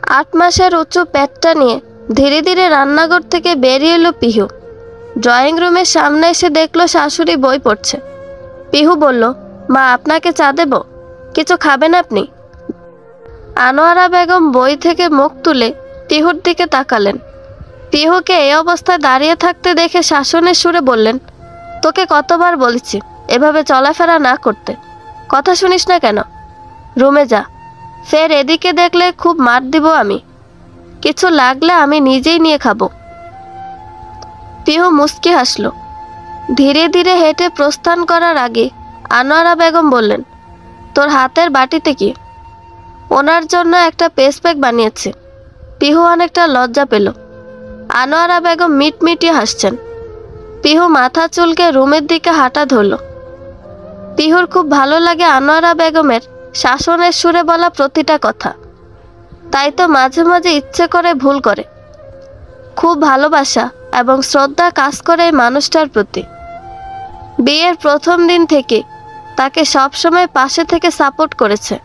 8 মাসের উঁচু পেটটা নিয়ে ধীরে ধীরে রান্নাঘর থেকে বেরিয়ে এলো পিহু। ড্রয়িং রুমের সামনে এসে দেখলো শাশুড়ি বই পড়ছে। পিহু বলল, মা, আপনাকে চা দেব? কিছু খাবেন আপনি? আনোয়ারা বেগম বই থেকে মুখ তুলে পিহুর দিকে তাকালেন। পিহুকে এই অবস্থায় দাঁড়িয়ে থাকতে দেখে শাসনের সুরে বললেন, তোকে কতবার বলেছি এভাবে চলাফেরা না করতে, কথা শুনিস না কেন? রুমে যা, ফের এদিকে দেখলে খুব মার দিব আমি। কিছু লাগলে আমি নিজেই নিয়ে খাবো। পিহু মুস্কি হাসল। ধীরে ধীরে হেঁটে প্রস্থান করার আগে আনোয়ারা বেগম বললেন, তোর হাতের বাটিতে কি? ওনার জন্য একটা পেস প্যাক বানিয়েছে। পিহু অনেকটা লজ্জা পেল। আনোয়ারা বেগম মিটমিটিয়ে হাসছেন। পিহু মাথা চুলকে রুমের দিকে হাঁটা ধরল। পিহুর খুব ভালো লাগে আনোয়ারা বেগমের শাসনের সুরে বলা প্রতিটা কথা। তাই তো মাঝে মাঝে ইচ্ছে করে ভুল করে। খুব ভালোবাসা এবং শ্রদ্ধা কাজ করে এই মানুষটার প্রতি। বিয়ের প্রথম দিন থেকে তাকে সবসময় পাশে থেকে সাপোর্ট করেছে।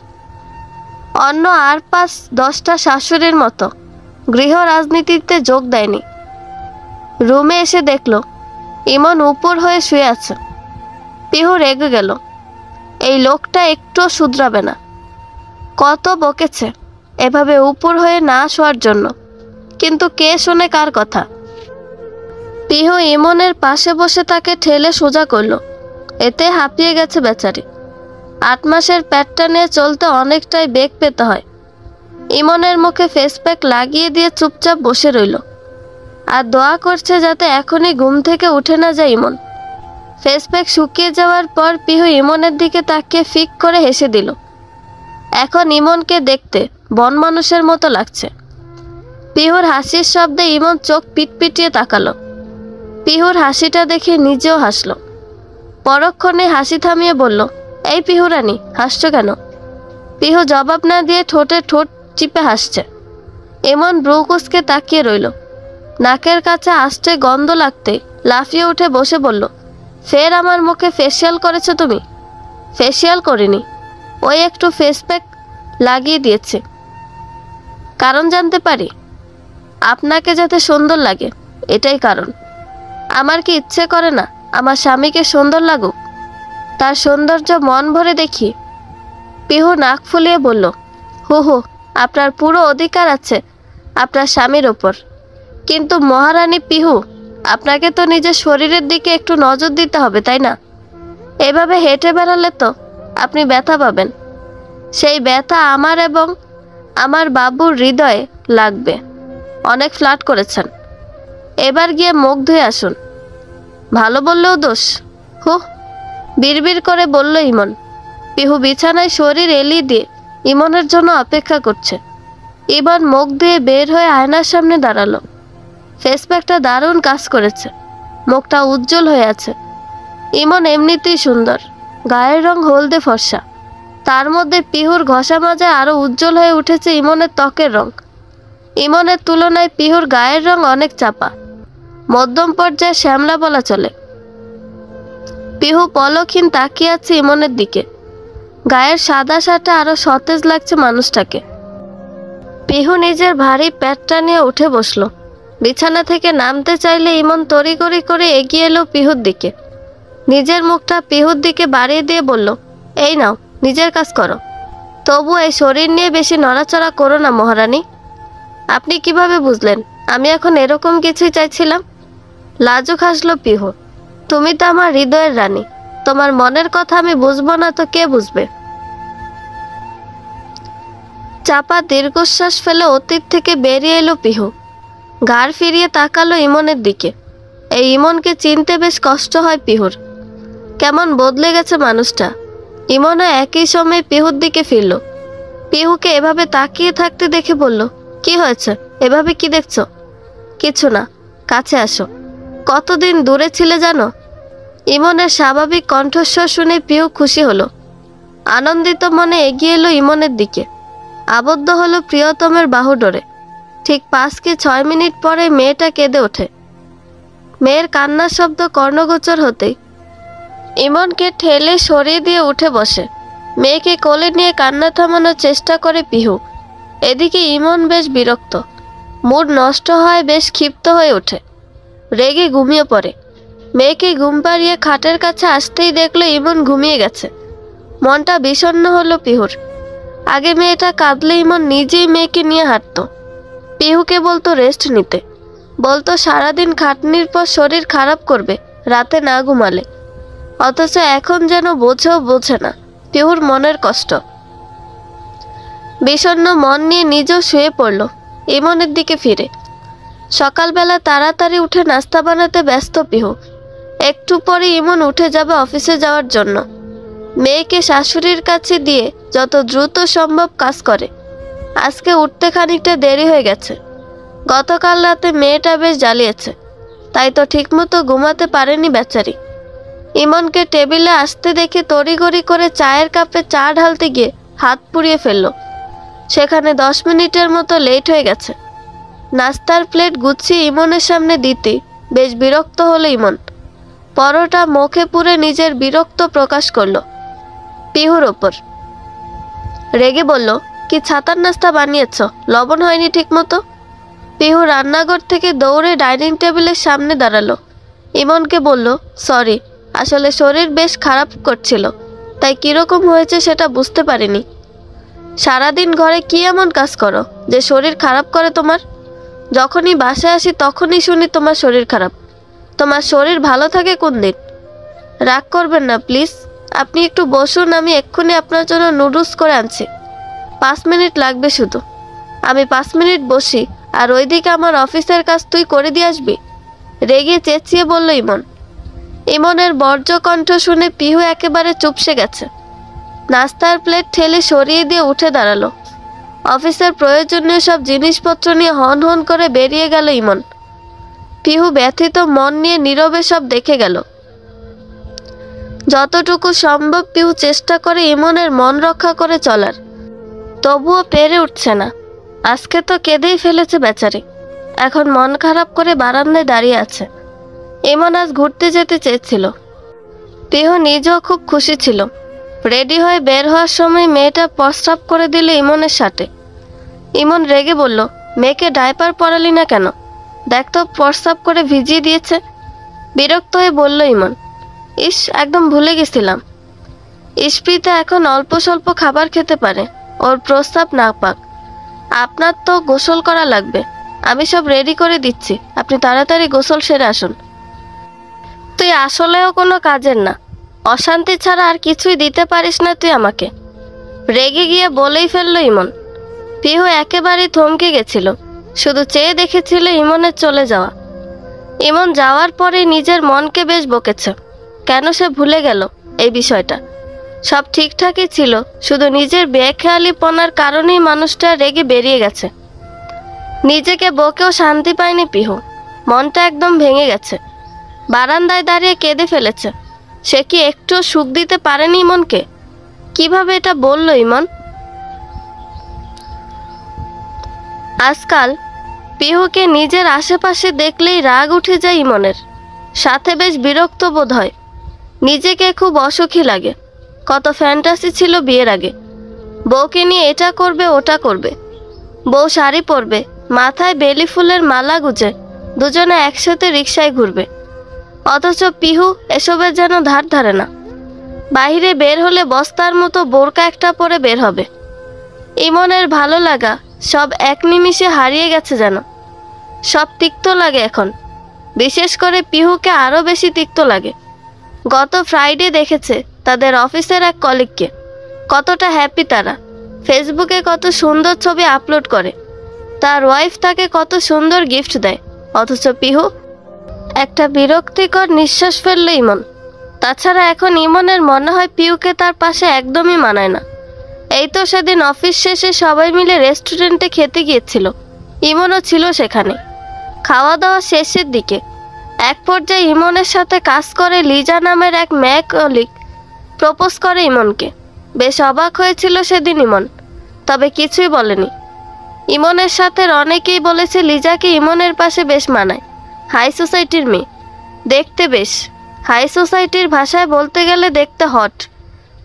অন্য আর 5-10টা শাশুড়ির মতো গৃহ রাজনীতিতে যোগ দেয়নি। রুমে এসে দেখল ইমন উপর হয়ে শুয়ে আছে। পিহু রেগে গেল। এই লোকটা একটুও শুধরাবে না। কত বকেছে এভাবে উপর হয়ে না শোয়ার জন্য, কিন্তু কে শোনে কার কথা? পিহু ইমনের পাশে বসে তাকে ঠেলে সোজা করলো। এতে হাঁপিয়ে গেছে বেচারি। 8 মাসের পেটটা নিয়ে চলতে অনেকটাই বেগ পেতে হয়। ইমনের মুখে ফেস প্যাক লাগিয়ে দিয়ে চুপচাপ বসে রইল আর দোয়া করছে যাতে এখনই ঘুম থেকে উঠে না যায় ইমন। ফেস প্যাক শুকিয়ে যাওয়ার পর পিহু ইমনের দিকে তাকিয়ে ফিক করে হেসে দিল। এখন ইমনকে দেখতে বন মানুষের মতো লাগছে। পিহুর হাসির শব্দে ইমন চোখ পিটপিটিয়ে তাকালো। পিহুর হাসিটা দেখে নিজেও হাসল। পরক্ষণে হাসি থামিয়ে বলল, এই পিহু রানী, হাসছো কেন? পিহু জবাব না দিয়ে ঠোঁটে ঠোঁট চিপে হাসছে। ইমন ব্রু কুঁচকে তাকিয়ে রইল। নাকের কাছে আষ্টে গন্ধ লাগতে লাফিয়ে উঠে বসে বলল, ফের আমার মুখে ফেসিয়াল করেছো তুমি? ফেসিয়াল করিনি, ওই একটু ফেস প্যাক লাগিয়ে দিয়েছে। কারণ জানতে পারি? আপনাকে যাতে সুন্দর লাগে, এটাই কারণ। আমার কি ইচ্ছে করে না আমার স্বামীকে সুন্দর লাগুক? তার সৌন্দর্য মন ভরে দেখি। পিহু নাক ফুলিয়ে বলল, হু, আপনার পুরো অধিকার আছে আপনার স্বামীর ওপর, কিন্তু মহারানী পিহু, আপনাকে তো নিজের শরীরের দিকে একটু নজর দিতে হবে, তাই না? এভাবে হেঁটে বেড়ালে তো আপনি ব্যথা পাবেন। সেই ব্যথা আমার এবং আমার বাবুর হৃদয়ে লাগবে। অনেক ফ্লার্ট করেছেন, এবার গিয়ে মুখ ধুয়ে আসুন। ভালো বললেও দোষ। বিড়বিড় করে বলল ইমন। পিহু বিছানায় শরীর এলিয়ে দিয়ে ইমনের জন্য অপেক্ষা করছে। ইমন মুখ ধুয়ে বের হয়ে আয়নার সামনে দাঁড়ালো। ফেস প্যাকটা দারুণ কাজ করেছে। মুখটা উজ্জ্বল হয়ে আছে। ইমন এমনিতেই সুন্দর, গায়ের রং হলদে ফর্সা। তার মধ্যে পিহুর ঘষা মাজায় আরো উজ্জ্বল হয়ে উঠেছে ইমনের ত্বকের রং। ইমনের তুলনায় পিহুর গায়ের রং অনেক চাপা, মধ্যম পর্যায়ে শ্যামলা বলা চলে। পিহু পলকহীন তাকিয়ে আছে ইমনের দিকে। গায়ের সাদা শার্টে আরো সতেজ লাগছে মানুষটাকে। পিহু নিজের ভারী পেটটা নিয়ে উঠে বসলো। বিছানা থেকে নামতে চাইলে ইমন তড়িঘড়ি করে এগিয়ে এলো পিহুর দিকে। নিজের মুখটা পিহুর দিকে বাড়িয়ে দিয়ে বলল, এই নাও, নিজের কাজ করো। তবু এই শরীর নিয়ে বেশি নড়াচড়া করো না মহারানী। আপনি কিভাবে বুঝলেন আমি এখন এরকম কিছুই চাইছিলাম? লাজুক হাসলো পিহু। তুমি তো আমার হৃদয়ের রানী, তোমার মনের কথা আমি বুঝবো না তো কে বুঝবে? চাপা দীর্ঘশ্বাস ফেলে অতীত থেকে বেরিয়ে এলো পিহু। ঘাড় ফিরিয়ে তাকালো ইমনের দিকে। এই ইমনকে চিনতে বেশ কষ্ট হয় পিহুর। কেমন বদলে গেছে মানুষটা। ইমনও একই সময় পিহুর দিকে ফিরল। পিহুকে এভাবে তাকিয়ে থাকতে দেখে বলল, কি হয়েছে, এভাবে কি দেখছো? কিছু না, কাছে আসো। কতদিন দূরে ছিলে জানো? ইমনের স্বাভাবিক কণ্ঠস্বর শুনে পিহু খুশি হলো। আনন্দিত মনে এগিয়ে এলো ইমনের দিকে। আবদ্ধ হলো প্রিয়তমের বাহুডোরে। ঠিক 5 কি 6 মিনিট পরে মেয়েটা কেঁদে ওঠে। মেয়ের কান্নার শব্দ কর্ণগোচর হতেই ইমনকে ঠেলে সরিয়ে দিয়ে উঠে বসে। মেয়েকে কোলে নিয়ে কান্না থামানোর চেষ্টা করে পিহু। এদিকে ইমন বেশ বিরক্ত, মুড নষ্ট হয়, বেশ ক্ষিপ্ত হয়ে ওঠে, রেগে ঘুমিয়ে পড়ে। মেয়েকে ঘুম পাড়িয়ে খাটের কাছে আসতেই দেখলো ইমন ঘুমিয়ে গেছে। মনটা বিষণ্ণ হলো পিহুর। আগে মেয়েটা কাঁদলে ইমন নিজেই মেয়েকে নিয়ে হাঁটতো, পিহুকে বলতো রেস্ট নিতে, বলতো সারাদিন খাটনির পর শরীর খারাপ করবে রাতে না ঘুমালে। অথচ এখন যেন বোঝেও বোঝে না পিহুর মনের কষ্ট। বিষণ্ণ মন নিয়ে নিজেও শুয়ে পড়ল ইমনের দিকে ফিরে। সকালবেলা তাড়াতাড়ি উঠে নাস্তা বানাতে ব্যস্ত পিহু। একটু পরে ইমন উঠে যাবে অফিসে যাওয়ার জন্য। মেয়েকে শাশুড়ির কাছে দিয়ে যত দ্রুত সম্ভব কাজ করে। আজকে উঠতে খানিকটা দেরি হয়ে গেছে। গতকাল রাতে মেয়েটা বেশ জ্বালিয়েছে, তাই তো ঠিকমতো ঘুমাতে পারেনি বেচারি। ইমনকে টেবিলে আসতে দেখে তড়িঘড়ি করে চায়ের কাপে চা ঢালতে গিয়ে হাত পুড়িয়ে ফেলল। সেখানে 10 মিনিটের মতো লেট হয়ে গেছে। নাস্তার প্লেট গুছিয়ে ইমনের সামনে দিতে বেশ বিরক্ত হলো ইমন। পরোটা মুখে পুরে নিজের বিরক্ত প্রকাশ করলো পিহুর ওপর। রেগে বলল, কি ছাতার নাস্তা বানিয়েছ, লবণ হয়নি ঠিক মতো। পিহু রান্নাঘর থেকে দৌড়ে ডাইনিং টেবিলের সামনে দাঁড়ালো। ইমনকে বলল, সরি, আসলে শরীর বেশ খারাপ করছিল, তাই কিরকম হয়েছে সেটা বুঝতে পারিনি। সারাদিন ঘরে কি এমন কাজ করো যে শরীর খারাপ করে তোমার? যখনই বাসায় আসি তখনই শুনি তোমার শরীর খারাপ। তোমার শরীর ভালো থাকে কোন দিন? রাগ করবেন না প্লিজ, আপনি একটু বসুন, আমি এক্ষুনি আপনার জন্য নুডলস করে আনছি। 5 মিনিট লাগবে শুধু। আমি 5 মিনিট বসি, আর ওইদিকে আমার অফিসের কাজ তুই করে দিয়ে আসবি? রেগে চেঁচিয়ে বলল ইমন। ইমনের বর্জ্য কণ্ঠ শুনে পিহু একেবারে চুপসে গেছে। নাস্তার প্লেট ঠেলে সরিয়ে দিয়ে উঠে দাঁড়ালো। অফিসের প্রয়োজনীয় সব জিনিসপত্র নিয়ে হন হন করে বেরিয়ে গেল ইমন। পিহু ব্যথিত মন নিয়ে নীরবে সব দেখে গেল। যতটুকু সম্ভব পিহু চেষ্টা করে ইমনের মন রক্ষা করে চলার, তবুও পেরে উঠছে না। আজকে তো কেঁদেই ফেলেছে বেচারি, এখন মন খারাপ করে বারান্দায় দাঁড়িয়ে আছে। ইমন আজ ঘুরতে যেতে চেয়েছিল। পিহু নিজেও খুব খুশি ছিল। রেডি হয়ে বের হওয়ার সময় মেয়েটা প্রস্রাব করে দিল ইমনের সাথে। ইমন রেগে বলল, মেয়েকে ডায়পার পরালি না কেন? দেখ তো, প্রস্রাব করে ভিজিয়ে দিয়েছে। বিরক্ত হয়ে বলল ইমন, ইস, একদম ভুলে গেছিলাম। ইস্পিতা এখন অল্প স্বল্প খাবার খেতে পারে, ওর প্রস্রাব না পাক। আপনার তো গোসল করা লাগবে, আমি সব রেডি করে দিচ্ছি, আপনি তাড়াতাড়ি গোসল সেরে আসুন। তুই আসলেও কোনো কাজের না, অশান্তি ছাড়া আর কিছুই দিতে পারিস না তুই আমাকে। রেগে গিয়ে বলেই ফেলল ইমন। পিহু একেবারেই থমকে গেছিল, শুধু চেয়ে দেখেছিল ইমনের চলে যাওয়া। ইমন যাওয়ার পরে নিজের মনকে বেশ বকেছে, কেন সে ভুলে গেল এই বিষয়টা। সব ঠিকঠাকই ছিল, শুধু নিজের বেখেয়ালিপনার কারণেই মানুষটা রেগে বেরিয়ে গেছে। নিজেকে বকেও শান্তি পায়নি পিহু, মনটা একদম ভেঙে গেছে। বারান্দায় দাঁড়িয়ে কেঁদে ফেলেছে। সে কি একটু সুখ দিতে পারেনি ইমনকে? কিভাবে এটা বলল ইমন? আজকাল পিহুকে নিজের আশেপাশে দেখলেই রাগ উঠে যায় ইমনের, সাথে বেশ বিরক্ত বোধ হয়। নিজেকে খুব অসুখী লাগে। কত ফ্যান্টাসি ছিল বিয়ের আগে, বউকে নিয়ে এটা করবে ওটা করবে, বউ শাড়ি পরবে, মাথায় বেলি ফুলের মালা গুজে দুজনে একসাথে রিকশায় ঘুরবে। অথচ পিহু এসবের যেন ধার ধারে না। বাইরে বের হলে বস্তার মতো বোরকা একটা পরে বের হবে। ইমনের ভালো লাগা সব এক নিমিষে হারিয়ে গেছে যেন। সব তিক্ত লাগে এখন, বিশেষ করে পিহুকে আরও বেশি তিক্ত লাগে। গত ফ্রাইডে দেখেছে তাদের অফিসের এক কলিগকে, কতটা হ্যাপি তারা। ফেসবুকে কত সুন্দর ছবি আপলোড করে, তার ওয়াইফ তাকে কত সুন্দর গিফট দেয়। অথচ পিহু? একটা বিরক্তিকর নিঃশ্বাস ফেলল ইমন। তাছাড়া এখন ইমনের মনে হয় পিহুকে তার পাশে একদমই মানায় না। এই তো সেদিন অফিস শেষে সবাই মিলে রেস্টুরেন্টে খেতে গিয়েছিল, ইমনও ছিল সেখানে। খাওয়া দাওয়া শেষের দিকে এক পর্যায়ে ইমনের সাথে কাজ করে লিজা নামের এক মেয়ে কলিগ প্রপোজ করে ইমনকে। বেশ অবাক হয়েছিল সেদিন ইমন, তবে কিছুই বলেনি। ইমনের সাথে অনেকেই বলেছে লিজাকে ইমনের পাশে বেশ মানায়। হাই সোসাইটির মেয়ে, দেখতে বেশ, হাই সোসাইটির ভাষায় বলতে গেলে দেখতে হট,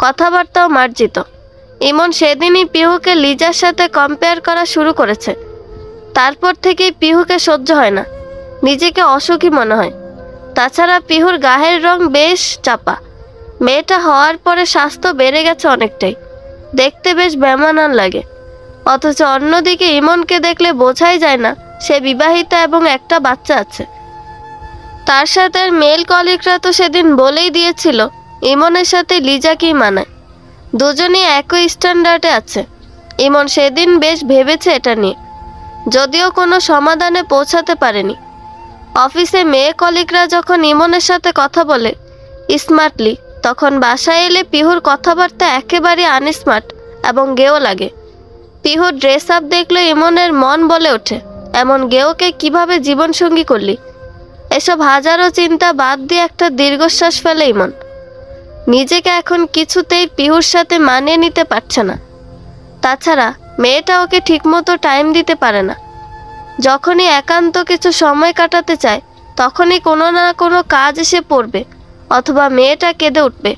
কথাবার্তাও মার্জিত। ইমন সেদিনই পিহুকে লিজার সাথে কম্পেয়ার করা শুরু করেছে। তারপর থেকেই পিহুকে সহ্য হয় না, নিজেকে অসুখী মনে হয়। তাছাড়া পিহুর গায়ের রং বেশ চাপা। মেয়েটা হওয়ার পরে স্বাস্থ্য বেড়ে গেছে অনেকটাই, দেখতে বেশ বেমানান লাগে। অথচ অন্যদিকে ইমনকে দেখলে বোঝাই যায় না সে বিবাহিতা এবং একটা বাচ্চা আছে। তার সাথে মেল কলিগরা তো সেদিন বলেই দিয়েছিল ইমনের সাথে লিজাকেই মানায়, দুজনেই একই স্ট্যান্ডার্ডে আছে। ইমন সেদিন বেশ ভেবেছে এটা নিয়ে, যদিও কোনো সমাধানে পৌঁছাতে পারেনি। অফিসে মেয়ে কলিগরা যখন ইমনের সাথে কথা বলে স্মার্টলি, তখন বাসায় এলে পিহুর কথাবার্তা একেবারে আনস্মার্ট এবং গেও লাগে। পিহুর ড্রেস আপ দেখলে ইমনের মন বলে ওঠে, এমন গেওকে কিভাবে জীবনসঙ্গী করলি? এসব হাজারো চিন্তা বাদ দিয়ে একটা দীর্ঘশ্বাস ফেলে ইমন। নিজেকে এখন কিছুতেই পিহুর সাথে মানিয়ে নিতে পারছে না। তাছাড়া মেয়েটা ওকে ঠিকমতো টাইম দিতে পারে না। যখনই একান্ত কিছু সময় কাটাতে চায়, তখনই কোনো না কোনো কাজ এসে পড়বে, অথবা মেয়েটা কেঁদে উঠবে,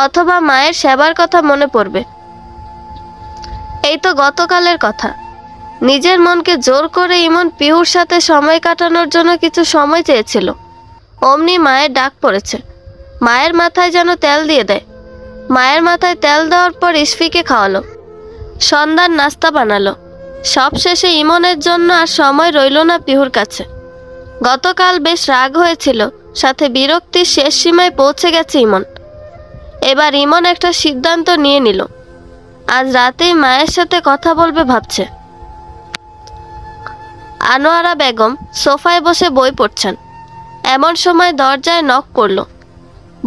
অথবা মায়ের সেবার কথা মনে পড়বে। এই তো গতকালের কথা। নিজের মনকে জোর করে ইমন পিহুর সাথে সময় কাটানোর জন্য কিছু সময় চেয়েছিল। অমনি মায়ের ডাক পড়েছে। মায়ের মাথায় যেন তেল দিয়ে দেয়। মায়ের মাথায় তেল দেওয়ার পর ইসফিকে খাওয়ালো, সন্ধ্যার নাস্তা বানালো। সব শেষে ইমনের জন্য আর সময় রইল না পিহুর কাছে। গতকাল বেশ রাগ হয়েছিল, সাথে বিরক্তির শেষ সীমায় পৌঁছে গেছে ইমন। এবার ইমন একটা সিদ্ধান্ত নিয়ে নিল, আজ রাতেই মায়ের সাথে কথা বলবে ভাবছে। আনোয়ারা বেগম সোফায় বসে বই পড়ছেন। এমন সময় দরজায় নক পড়ল।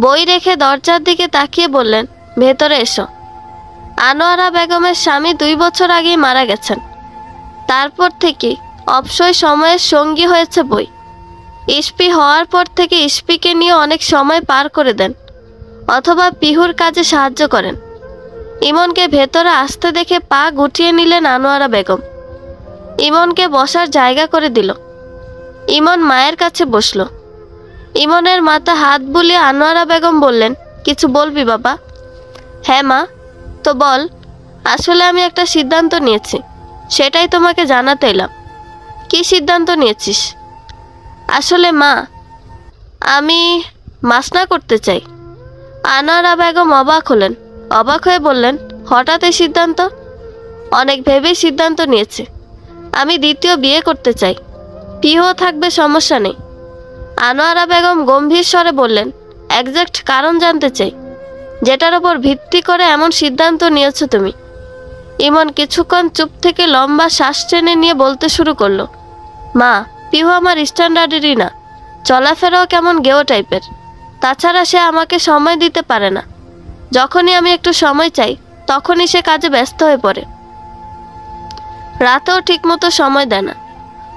বই রেখে দরজার দিকে তাকিয়ে বললেন, ভেতরে এসো। আনোয়ারা বেগমের স্বামী 2 বছর আগেই মারা গেছেন। তারপর থেকে অবসর সময়ের সঙ্গী হয়েছে বই। ইস্পি হওয়ার পর থেকে ইস্পিকে নিয়ে অনেক সময় পার করে দেন, অথবা পিহুর কাজে সাহায্য করেন। ইমনকে ভেতরে আসতে দেখে পা গুটিয়ে নিলেন আনোয়ারা বেগম। ইমনকে বসার জায়গা করে দিল। ইমন মায়ের কাছে বসল। ইমনের মাথা হাত বুলিয়ে আনোয়ারা বেগম বললেন, কিছু বলবি বাবা? হ্যাঁ মা, তো বল। আসলে আমি একটা সিদ্ধান্ত নিয়েছি, সেটাই তোমাকে জানাতে এলাম। কি সিদ্ধান্ত নিয়েছিস? আসলে মা, আমি মাসনা করতে চাই। আনোয়ারা বেগম অবাক হলেন। অবাক হয়ে বললেন, হঠাৎ এই সিদ্ধান্ত? অনেক ভেবেই সিদ্ধান্ত নিয়েছে। আমি দ্বিতীয় বিয়ে করতে চাই। পিহুও থাকবে, সমস্যা নেই। আনোয়ারা বেগম গম্ভীর স্বরে বললেন, একজ্যাক্ট কারণ জানতে চাই, যেটার ওপর ভিত্তি করে এমন সিদ্ধান্ত নিয়েছো তুমি। ইমন কিছুক্ষণ চুপ থেকে লম্বা শ্বাস টেনে নিয়ে বলতে শুরু করলো, মা, পিহু আমার স্ট্যান্ডার্ডেরই না, চলাফেরাও কেমন গেও টাইপের। তাছাড়া সে আমাকে সময় দিতে পারে না। যখনই আমি একটু সময় চাই, তখনই সে কাজে ব্যস্ত হয়ে পড়ে। রাতেও ঠিকমতো সময় দেয় না।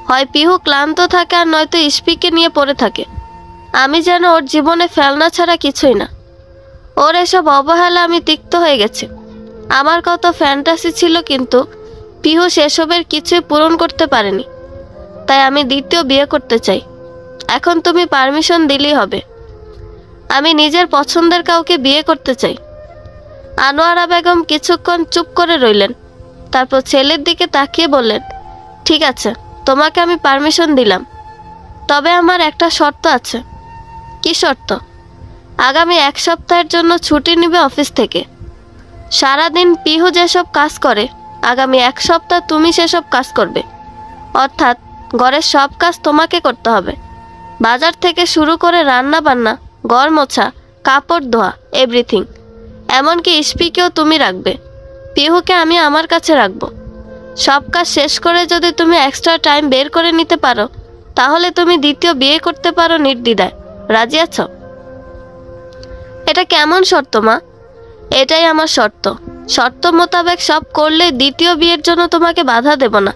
হয় পিহু ক্লান্ত থাকে, আর নয়তো ইস্পিকে নিয়ে পড়ে থাকে। আমি যেন ওর জীবনে ফেলনা ছাড়া কিছুই না। ওর এসব অবহেলা আমি তিক্ত হয়ে গেছি। আমার কত ফ্যান্টাসি ছিল, কিন্তু পিহু সেসবের কিছুই পূরণ করতে পারেনি। তাই আমি দ্বিতীয় বিয়ে করতে চাই। এখন তুমি পারমিশন দিলেই হবে। আমি নিজের পছন্দের কাউকে বিয়ে করতে চাই। আনোয়ারা বেগম কিছুক্ষণ চুপ করে রইলেন। তারপর ছেলের দিকে তাকিয়ে বললেন, ঠিক আছে, তোমাকে আমি পারমিশন দিলাম। তবে আমার একটা শর্ত আছে। কি শর্ত? আগামী 1 সপ্তাহের জন্য ছুটি নিবে অফিস থেকে। সারাদিন পিহু যেসব কাজ করে, আগামী 1 সপ্তাহ তুমি সেসব কাজ করবে। অর্থাৎ ঘরের সব কাজ তোমাকে করতে হবে। বাজার থেকে শুরু করে রান্না বান্না, ঘর মোছা, কাপড় ধোয়া, এভরিথিং। এমনকি ইস্পিকেও তুমি রাখবে। পিহুকে আমি আমার কাছে রাখবো। সব কাজ শেষ করে যদি তুমি এক্সট্রা টাইম বের করে নিতে পারো, তাহলে তুমি দ্বিতীয় বিয়ে করতে পারো নির্দ্বিধায়। রাজি আছো? এটা কেমন শর্ত মা? এটাই আমার শর্ত। শর্ত মোতাবেক সব করলে দ্বিতীয় বিয়ের জন্য তোমাকে বাধা দেব না।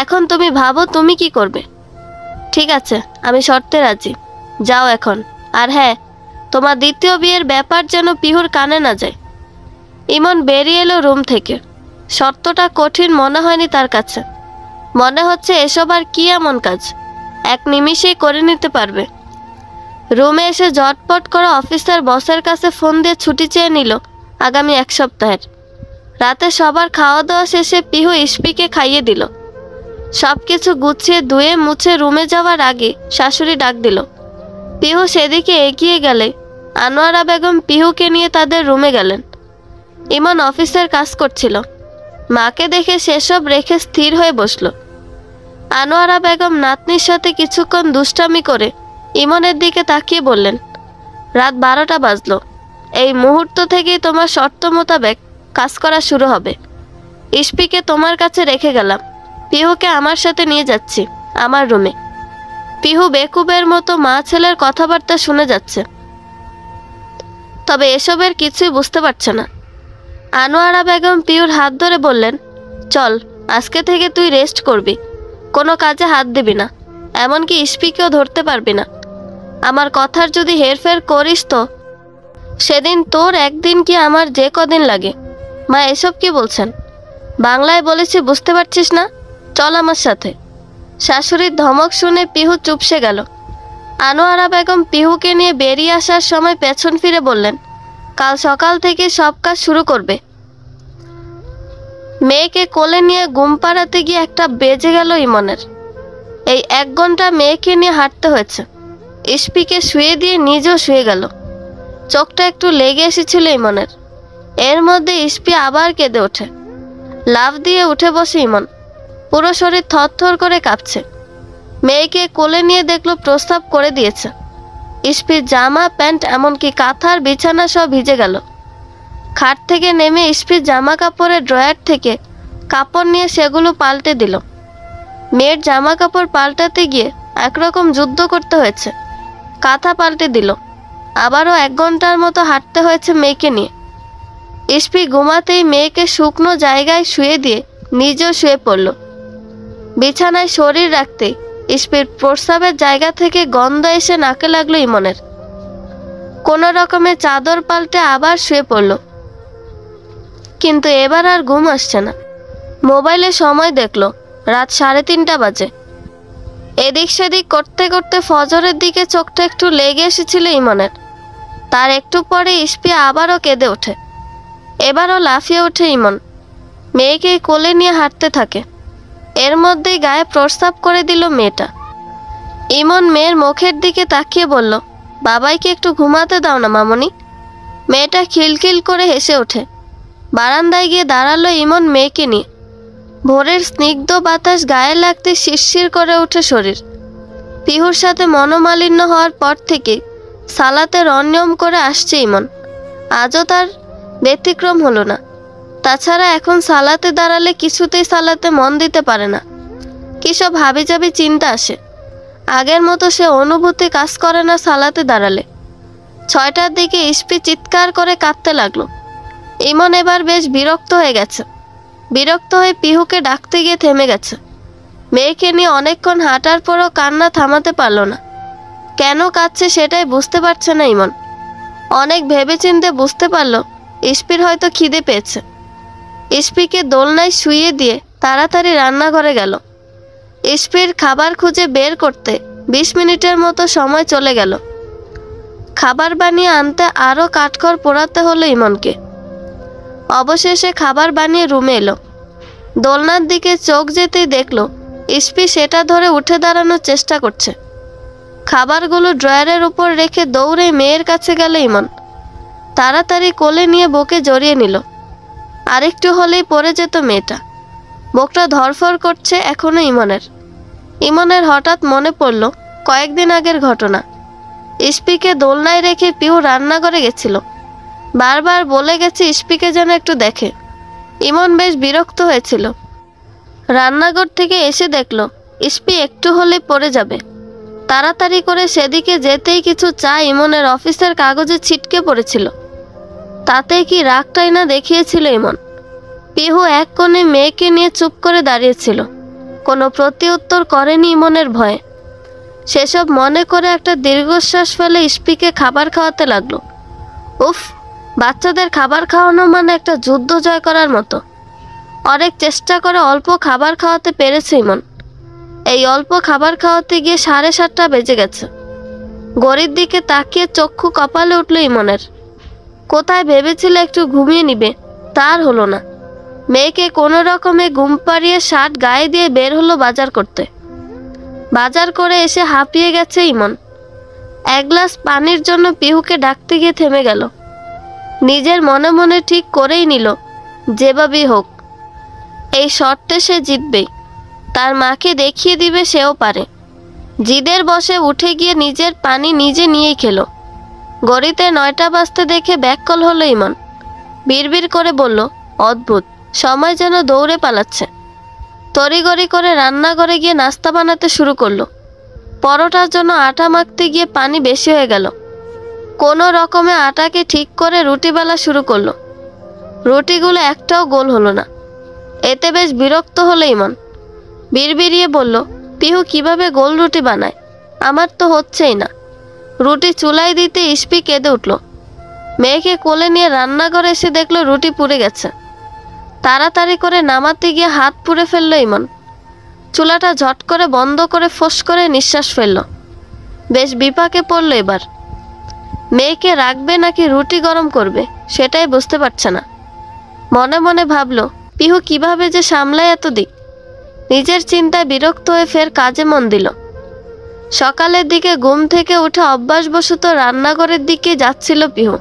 এখন তুমি ভাবো তুমি কি করবে। ঠিক আছে, আমি শর্তে রাজি। যাও এখন। আর হ্যাঁ, তোমার দ্বিতীয় বিয়ের ব্যাপার যেন পিহুর কানে না যায়। ইমন বেরিয়ে এলো রুম থেকে। শর্তটা কঠিন মনে হয়নি তার কাছে। মনে হচ্ছে এসব আর কি এমন কাজ, 1 নিমিষেই করে নিতে পারবে। রুমে এসে ঝটপট করে অফিসের বসের কাছে ফোন দিয়ে ছুটি চেয়ে নিল আগামী 1 সপ্তাহের। রাতে সবার খাওয়া দাওয়া শেষে পিহু ইস্পিকে খাইয়ে দিল। সব কিছু গুছিয়ে ধুয়ে মুছে রুমে যাওয়ার আগে শাশুড়ি ডাক দিল। পিহু সেদিকে এগিয়ে গেলে আনোয়ারা বেগম পিহুকে নিয়ে তাদের রুমে গেলেন। ইমন অফিসের কাজ করছিল। মাকে দেখে সেসব রেখে স্থির হয়ে বসল। আনোয়ারা বেগম নাতনির সাথে কিছুক্ষণ দুষ্টামি করে ইমনের দিকে তাকিয়ে বললেন, রাত 12টা বাজলো। এই মুহূর্ত থেকেই তোমার শর্ত মোতাবেক কাজ করা শুরু হবে। ইস্পিকে তোমার কাছে রেখে গেলাম। পিহুকে আমার সাথে নিয়ে যাচ্ছি আমার রুমে। পিহু বেকুবের মতো মা ছেলের কথাবার্তা শুনে যাচ্ছে, তবে এসবের কিছুই বুঝতে পারছে না। আনোয়ারা বেগম পিহুর হাত ধরে বললেন, চল, আজকে থেকে তুই রেস্ট করবি, কোনো কাজে হাত দিবি না, এমনকি ইস্পিকেও ধরতে পারবি না। আমার কথার যদি হেরফের করিস তো সেদিন তোর একদিন কি আমার যে কদিন লাগে। মা এসব কি বলছেন? বাংলায় বলেছি, বুঝতে পারছিস না? চল আমার সাথে। শাশুড়ির ধমক শুনে পিহু চুপসে গেল। আনোয়ারা বেগম পিহুকে নিয়ে বেরিয়ে আসার সময় পেছন ফিরে বললেন, কাল সকাল থেকে সব কাজ শুরু করবে। মেয়েকে কোলে নিয়ে ঘুম পাড়াতে গিয়ে 1টা বেজে গেল ইমনের। এই 1 ঘন্টা মেয়েকে নিয়ে হাঁটতে হয়েছে। ইস্পিকে শুয়ে দিয়ে নিজেও শুয়ে গেল। চোখটা একটু লেগে এসেছিল ইমনের। এর মধ্যে ইস্পি আবার কেঁদে ওঠে। লাফ দিয়ে উঠে বসে ইমন। পুরো শরীর থরথর করে কাঁপছে। মেয়েকে কোলে নিয়ে দেখলো প্রস্রাব করে দিয়েছে। ইস্পির জামা প্যান্ট এমনকি কাঁথার বিছানা সব ভিজে গেল। খাট থেকে নেমে ইস্পির জামা কাপড়ের ড্রয়ার থেকে কাপড় নিয়ে সেগুলো পাল্টে দিল। মেয়ের জামা কাপড় পাল্টাতে গিয়ে একরকম যুদ্ধ করতে হয়েছে। কাঁথা পাল্টে দিল। আবারও 1 ঘন্টার মতো হাঁটতে হয়েছে মেয়েকে নিয়ে। ইস্পি ঘুমাতেই মেয়েকে শুকনো জায়গায় শুয়ে দিয়ে নিজেও শুয়ে পড়ল। বিছানায় শরীর রাখতে ইস্পির প্রস্রাবের জায়গা থেকে গন্ধ এসে নাকে লাগলো ইমনের। কোনো রকমে চাদর পাল্টে আবার শুয়ে পড়ল। কিন্তু এবার আর ঘুম আসছে না। মোবাইলে সময় দেখলো, রাত 3:30 বাজে। এদিক সেদিক করতে করতে ফজরের দিকে চোখটা একটু লেগে এসেছিল ইমনের। তার একটু পরে ইস্পি আবারও কেঁদে ওঠে। এবারও লাফিয়ে ওঠে ইমন। মেয়েকে কোলে নিয়ে হাঁটতে থাকে। এর মধ্যেই গায়ে প্রস্রাব করে দিল মেয়েটা। ইমন মেয়ের মুখের দিকে তাকিয়ে বলল, বাবাইকে একটু ঘুমাতে দাও না মামনি। মেয়েটা খিলখিল করে হেসে ওঠে। বারান্দায় গিয়ে দাঁড়ালো ইমন মেয়েকে নিয়ে। ভোরের স্নিগ্ধ বাতাস গায়ে লাগতে শিরশির করে ওঠে শরীর। পিহুর সাথে মনোমালিন্য হওয়ার পর থেকে সালাতের অনিয়ম করে আসছে ইমন। আজও তার ব্যতিক্রম হলো না। তাছাড়া এখন সালাতে দাঁড়ালে কিছুতেই সালাতে মন দিতে পারে না। কি সব হাবিজাবি চিন্তা আসে। আগের মতো সে অনুভূতি কাজ করে না সালাতে দাঁড়ালে। 6টার দিকে ইস্পি চিৎকার করে কাঁদতে লাগলো। ইমন এবার বেশ বিরক্ত হয়ে গেছে। বিরক্ত হয়ে পিহুকে ডাকতে গিয়ে থেমে গেছে। মেয়েকে নিয়ে অনেকক্ষণ হাঁটার পরও কান্না থামাতে পারল না। কেন কাঁদছে সেটাই বুঝতে পারছে না ইমন। অনেক ভেবেচিন্তে বুঝতে পারল ইস্পির হয়তো খিদে পেয়েছে। ইস্পিকে দোলনায় শুইয়ে দিয়ে তাড়াতাড়ি রান্নাঘরে গেল। ইস্পির খাবার খুঁজে বের করতে 20 মিনিটের মতো সময় চলে গেল। খাবার বানিয়ে আনতে আরও কাঠখড় পোড়াতে হলো ইমনকে। অবশেষে খাবার বানিয়ে রুমে এলো। দোলনার দিকে চোখ যেতেই দেখলো ইস্পি সেটা ধরে উঠে দাঁড়ানোর চেষ্টা করছে। খাবারগুলো ড্রয়ারের উপর রেখে দৌড়ে মেয়ের কাছে গেল ইমন। তাড়াতাড়ি কোলে নিয়ে বুকে জড়িয়ে নিল। আরেকটু হলেই পড়ে যেত মেয়েটা। বুকটা ধরফর করছে এখনো ইমনের। ইমনের হঠাৎ মনে পড়ল কয়েকদিন আগের ঘটনা। ইস্পিকে দোলনায় রেখে পিহু রান্নাঘরে গেছিল। বারবার বলে গেছে ইস্পিকে যেন একটু দেখে। ইমন বেশ বিরক্ত হয়েছিল। রান্নাঘর থেকে এসে দেখলো ইস্পি একটু হলেই পড়ে যাবে। তাড়াতাড়ি করে সেদিকে যেতেই কিছু চা ইমনের অফিসের কাগজে ছিটকে পড়েছিল। তাতেই কি রাগটাই না দেখিয়েছিল ইমন। পিহু এক কোণে মেয়েকে নিয়ে চুপ করে দাঁড়িয়েছিল। কোনো প্রতিউত্তর করেনি ইমনের ভয়ে। সেসব মনে করে একটা দীর্ঘশ্বাস ফেলে ইস্পিকে খাবার খাওয়াতে লাগলো। উফ, বাচ্চাদের খাবার খাওয়ানো মানে একটা যুদ্ধ জয় করার মতো। অনেক চেষ্টা করে অল্প খাবার খাওয়াতে পেরেছে ইমন। এই অল্প খাবার খাওয়াতে গিয়ে 7:30 বেজে গেছে। ঘড়ির দিকে তাকিয়ে চক্ষু কপালে উঠল ইমনের। কোথায় ভেবেছিল একটু ঘুমিয়ে নিবে, তার হলো না। মেয়েকে কোনো রকমে ঘুম পাড়িয়ে শার্ট গায়ে দিয়ে বের হলো বাজার করতে। বাজার করে এসে হাঁপিয়ে গেছে ইমন। এক গ্লাস পানির জন্য পিহুকে ডাকতে গিয়ে থেমে গেল। নিজের মনে মনে ঠিক করেই নিল, যেভাবেই হোক এই শর্তে সে জিতবেই। তার মাকে দেখিয়ে দিবে সেও পারে। জিদের বসে উঠে গিয়ে নিজের পানি নিজে নিয়েই খেলো। ঘড়িতে 9টা বাজতে দেখে ব্যাককল হলো ইমন। বিড়বিড় করে বলল, অদ্ভুত, সময় যেন দৌড়ে পালাচ্ছে। তড়িঘড়ি করে রান্নাঘরে গিয়ে নাস্তা বানাতে শুরু করলো। পরোটার জন্য আটা মাখতে গিয়ে পানি বেশি হয়ে গেল। কোনো রকমে আটাকে ঠিক করে রুটি বেলা শুরু করলো। রুটিগুলো একটাও গোল হলো না। এতে বেশ বিরক্ত হলো ইমন। বিড়বিড়িয়ে বলল, পিহু কিভাবে গোল রুটি বানায়? আমার তো হচ্ছেই না। রুটি চুলায় দিতে ইস্পি কেঁদে উঠল। মেয়েকে কোলে নিয়ে রান্নাঘরে এসে দেখলো রুটি পুড়ে গেছে। তাড়াতাড়ি করে নামাতে গিয়ে হাত পুড়ে ফেললো ইমন। চুলাটা ঝট করে বন্ধ করে ফোঁস করে নিঃশ্বাস ফেলল। বেশ বিপাকে পড়ল এবার। মেয়েকে রাখবে নাকি রুটি গরম করবে সেটাই বুঝতে পারছে না। মনে মনে ভাবলো, পিহু কিভাবে যে সামলায় এত দিক। নিজের চিন্তায় বিরক্ত হয়ে ফের কাজে মন দিল। সকালের দিকে ঘুম থেকে উঠে অভ্যাসবশত রান্নাঘরের দিকে যাচ্ছিল পিহু।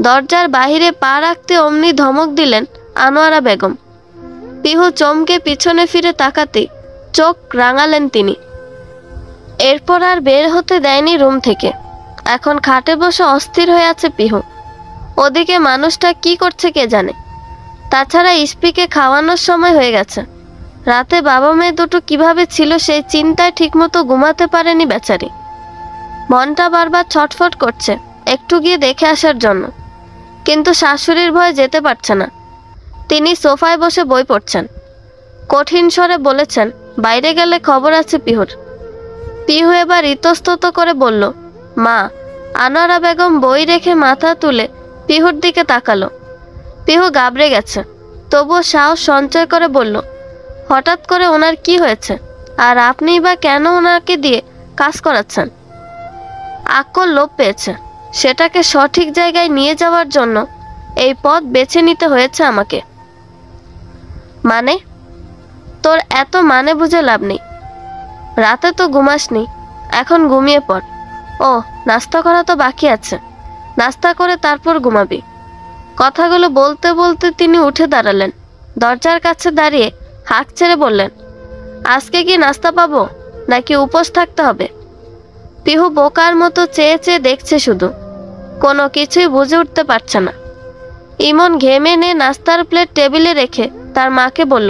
দরজার বাহিরে পা রাখতে অমনি ধমক দিলেন আনোয়ারা বেগম। পিহু চমকে পিছনে ফিরে তাকাতে চোখ রাঙালেন তিনি। এরপর আর বের হতে দেয়নি রুম থেকে। এখন খাটে বসে অস্থির হয়ে আছে পিহু। ওদিকে মানুষটা কি করছে কে জানে। তাছাড়া ইস্পিকে খাওয়ানোর সময় হয়ে গেছে। রাতে বাবা মেয়ে দুটো কিভাবে ছিল সেই চিন্তায় ঠিকমতো ঘুমাতে পারেনি বেচারি। মনটা বারবার ছটফট করছে একটু গিয়ে দেখে আসার জন্য, কিন্তু শাশুড়ির ভয়ে যেতে পারছে না। তিনি সোফায় বসে বই পড়ছেন। কঠিন স্বরে বলেছেন, বাইরে গেলে খবর আছে পিহুর। পিহু এবার ইতস্তত করে বলল, মা। আনোয়ারা বেগম বই রেখে মাথা তুলে পিহুর দিকে তাকালো। পিহু গাবড়ে গেছে, তবুও সাহস সঞ্চয় করে বলল, হঠাৎ করে ওনার কি হয়েছে, আর আপনিই বা কেন ওনাকে দিয়ে কাজ করাচ্ছেন? আকল লোপ পেয়েছে, সেটাকে সঠিক জায়গায় নিয়ে যাওয়ার জন্য এই পথ বেছে নিতে হয়েছে আমাকে। মানে? তোর এত মানে বুঝে লাভ নেই। রাতে তো ঘুমাসনি, এখন ঘুমিয়ে পড়। ও, নাস্তা করা তো বাকি আছে, নাস্তা করে তারপর ঘুমাবি। কথাগুলো বলতে বলতে তিনি উঠে দাঁড়ালেন। দরজার কাছে দাঁড়িয়ে হাঁক ছেড়ে বললেন, আজকে কি নাস্তা পাবো নাকি উপোস থাকতে হবে? পিহু বোকার মতো চেয়ে চেয়ে দেখছে শুধু, কোনো কিছুই বুঝে উঠতে পারছে না। ইমন ঘেমে নিয়ে নাস্তার প্লেট টেবিলে রেখে তার মাকে বলল,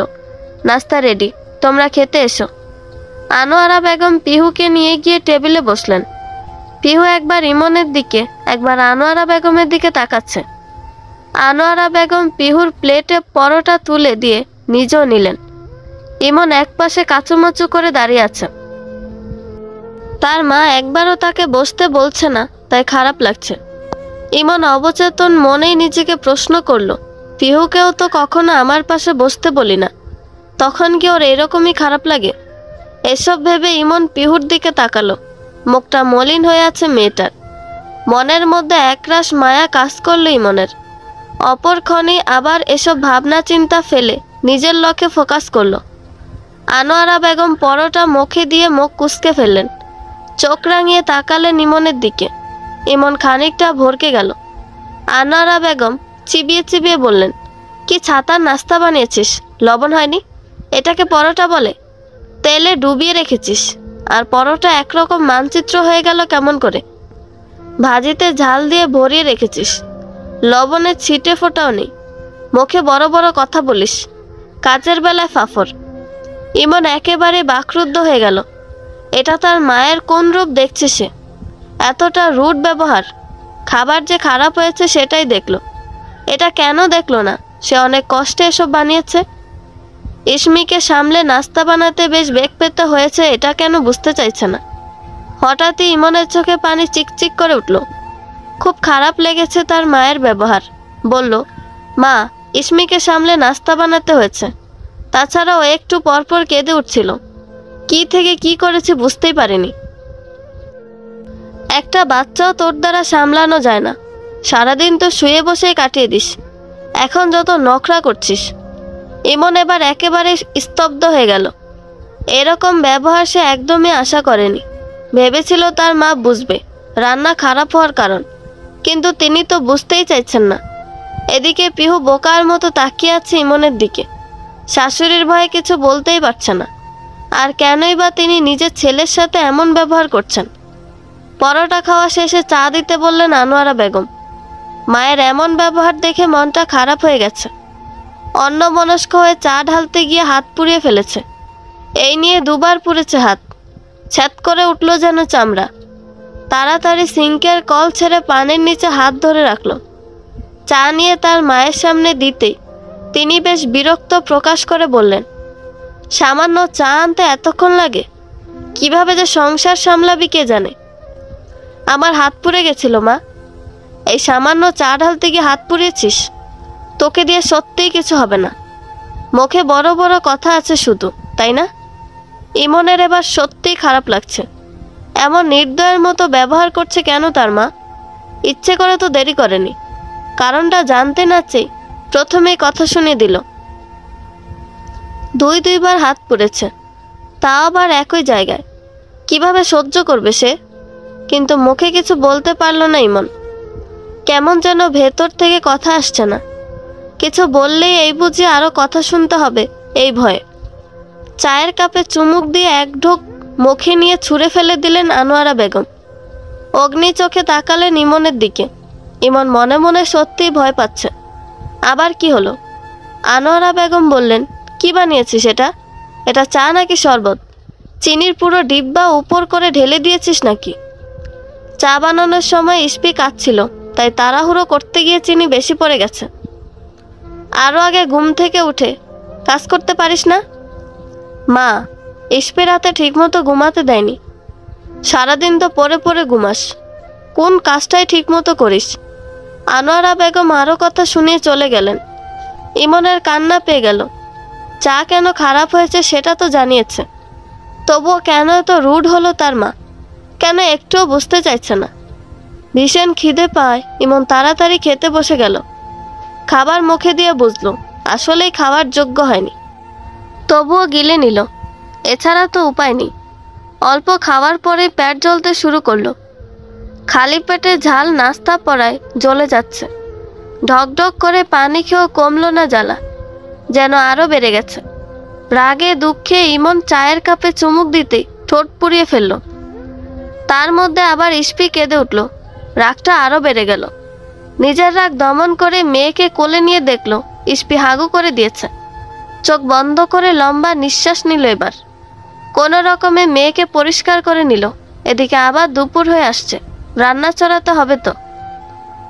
নাস্তা রেডি, তোমরা খেতে এসো। আনোয়ারা বেগম পিহুকে নিয়ে গিয়ে টেবিলে বসলেন। পিহু একবার ইমনের দিকে একবার আনোয়ারা বেগমের দিকে তাকাচ্ছে। আনোয়ারা বেগম পিহুর প্লেটে পরোটা তুলে দিয়ে নিজেও নিলেন। ইমন একপাশে কাচুমাচু করে দাঁড়িয়ে আছে। তার মা একবারও তাকে বসতে বলছে না, তাই খারাপ লাগছে। ইমন অবচেতন মনেই নিজেকে প্রশ্ন করল, পিহুকেও তো কখনো আমার পাশে বসতে বলি না, তখন কি ওর এরকমই খারাপ লাগে? এসব ভেবে ইমন পিহুর দিকে তাকালো। মুখটা মলিন হয়ে আছে মেয়েটার। মনের মধ্যে একরাশ মায়া কাজ করলো ইমনের। অপরক্ষণে আবার এসব ভাবনা চিন্তা ফেলে নিজের লক্ষ্যে ফোকাস করলো। আনোয়ারা বেগম পরোটা মুখে দিয়ে মুখ কুঁচকে ফেললেন। চোখ রাঙিয়ে তাকালেন ইমনের দিকে। ইমন খানিকটা ভরকে গেল। আনোয়ারা বেগম চিবিয়ে চিবিয়ে বললেন, কি ছাতার নাস্তা বানিয়েছিস, লবণ হয়নি? এটাকে পরোটা বলে? তেলে ডুবিয়ে রেখেছিস, আর পরোটা একরকম মানচিত্র হয়ে গেল কেমন করে? ভাজিতে ঝাল দিয়ে ভরিয়ে রেখেছিস, লবণের ছিটে ফোটাও নেই। মুখে বড় বড় কথা বলিস, কাজের বেলায় ফাফর। ইমন একেবারে বাকরুদ্ধ হয়ে গেল। এটা তার মায়ের কোন রূপ দেখছে সে? এতটা রুড ব্যবহার। খাবার যে খারাপ হয়েছে সেটাই দেখলো। এটা কেন দেখলো না সে অনেক কষ্টে এসব বানিয়েছে? ইসমিকে সামলে নাস্তা বানাতে বেশ বেগ পেতে হয়েছে, এটা কেন বুঝতে চাইছে না? হঠাৎই ইমনের চোখে পানি চিকচিক করে উঠল। খুব খারাপ লেগেছে তার মায়ের ব্যবহার। বলল, মা, ইসমিকে সামলে নাস্তা বানাতে হয়েছে। তাছাড়াও একটু পরপর কেঁদে উঠছিল। কি থেকে কি করেছে বুঝতেই পারিনি। একটা বাচ্চাও তোর দ্বারা সামলানো যায় না। সারাদিন তো শুয়ে বসেই কাটিয়ে দিস। এখন যত নখরা করছিস, ইমন এবার একেবারে স্তব্ধ হয়ে গেল। এরকম ব্যবহার সে একদমই আশা করেনি। ভেবেছিল তার মা বুঝবে রান্না খারাপ হওয়ার কারণ, কিন্তু তিনি তো বুঝতেই চাইছেন না। এদিকে পিহু বোকার মতো তাকিয়ে আছে ইমনের দিকে। শাশুড়ির ভয়ে কিছু বলতেই পারছে না। আর কেনই বা তিনি নিজের ছেলের সাথে এমন ব্যবহার করছেন। পরোটা খাওয়া শেষে চা দিতে বললেন আনোয়ারা বেগম। মায়ের এমন ব্যবহার দেখে মনটা খারাপ হয়ে গেছে। অন্যমনস্ক হয়ে চা ঢালতে গিয়ে হাত পুড়িয়ে ফেলেছে। এই নিয়ে দুবার পুড়েছে হাত, ছ্যাত করে উঠল যেন চামড়া। তাড়াতাড়ি সিঙ্কের কল ছেড়ে পানির নিচে হাত ধরে রাখল। চা নিয়ে তার মায়ের সামনে দিতেই তিনি বেশ বিরক্ত প্রকাশ করে বললেন, সামান্য চা আনতে এতক্ষণ লাগে? কিভাবে যে সংসার সামলাবি কে জানে। আমার হাত পুড়ে গেছিল মা। এই সামান্য চা ঢালতে গিয়ে হাত পুড়িয়েছিস? তোকে দিয়ে সত্যিই কিছু হবে না। মুখে বড় বড় কথা আছে শুধু, তাই না? ইমনের এবার সত্যিই খারাপ লাগছে। এমন নির্দয়ের মতো ব্যবহার করছে কেন তার মা? ইচ্ছে করে তো দেরি করেনি। কারণটা জানতে না চেয়ে প্রথমেই কথা শুনিয়ে দিল। দুইবার হাত পুড়েছে, তা আবার একই জায়গায়। কিভাবে সহ্য করবে সে? কিন্তু মুখে কিছু বলতে পারল না ইমন। কেমন যেন ভেতর থেকে কথা আসছে না। কিছু বললেই এই বুঝি আরো কথা শুনতে হবে, এই ভয়ে। চায়ের কাপে চুমুক দিয়ে এক ঢোক মুখে নিয়ে ছুঁড়ে ফেলে দিলেন আনোয়ারা বেগম। অগ্নি চোখে তাকালেন ইমনের দিকে। ইমন মনে মনে সত্যিই ভয় পাচ্ছে। আবার কি হলো? আনোয়ারা বেগম বললেন, কি বানিয়েছিস এটা? এটা চা নাকি শরবত? চিনির পুরো ডিব্বা উপর করে ঢেলে দিয়েছিস নাকি? চা বানানোর সময় ইস্পি কাঁদছিল, তাই তাড়াহুড়ো করতে গিয়ে চিনি বেশি পড়ে গেছে। আরও আগে ঘুম থেকে উঠে কাজ করতে পারিস না? মা, ইস্পি রাতে ঠিকমতো ঘুমাতে দেয়নি। সারাদিন তো পরে পরে ঘুমাস, কোন কাজটাই ঠিকমতো করিস? আনোয়ারা বেগম আরও কথা শুনিয়ে চলে গেলেন। ইমনের কান্না পেয়ে গেল। চা কেন খারাপ হয়েছে সেটা তো জানিয়েছে, তবুও কেন এত রুড হলো তার মা? কেন একটুও বুঝতে চাইছে না? ভীষণ খিদে পায় ইমন তাড়াতাড়ি খেতে বসে গেল। খাবার মুখে দিয়ে বুঝলো আসলেই খাওয়ার যোগ্য হয়নি, তবুও গিলে নিল। এছাড়া তো উপায় নেই। অল্প খাওয়ার পরে পেট জ্বলতে শুরু করলো। খালি পেটে ঝাল নাস্তা পড়ায় জ্বলে যাচ্ছে। ঢকঢক করে পানি খেয়েও কমলো না জ্বালা, যেন আরো বেড়ে গেছে। রাগে দুঃখে ইমন চায়ের কাপে চুমুক দিতেই ঠোঁট পুড়িয়ে ফেলল। তার মধ্যে আবার ইস্পি কেঁদে উঠল। রাগটা আরো বেড়ে গেল। নিজের রাগ দমন করে মেয়েকে কোলে নিয়ে দেখলো ইস্পি হাগু করে দিয়েছে। চোখ বন্ধ করে লম্বা নিঃশ্বাস নিল। এবার কোনো রকমে মেয়েকে পরিষ্কার করে নিল। এদিকে আবার দুপুর হয়ে আসছে, রান্না চড়াতে হবে তো।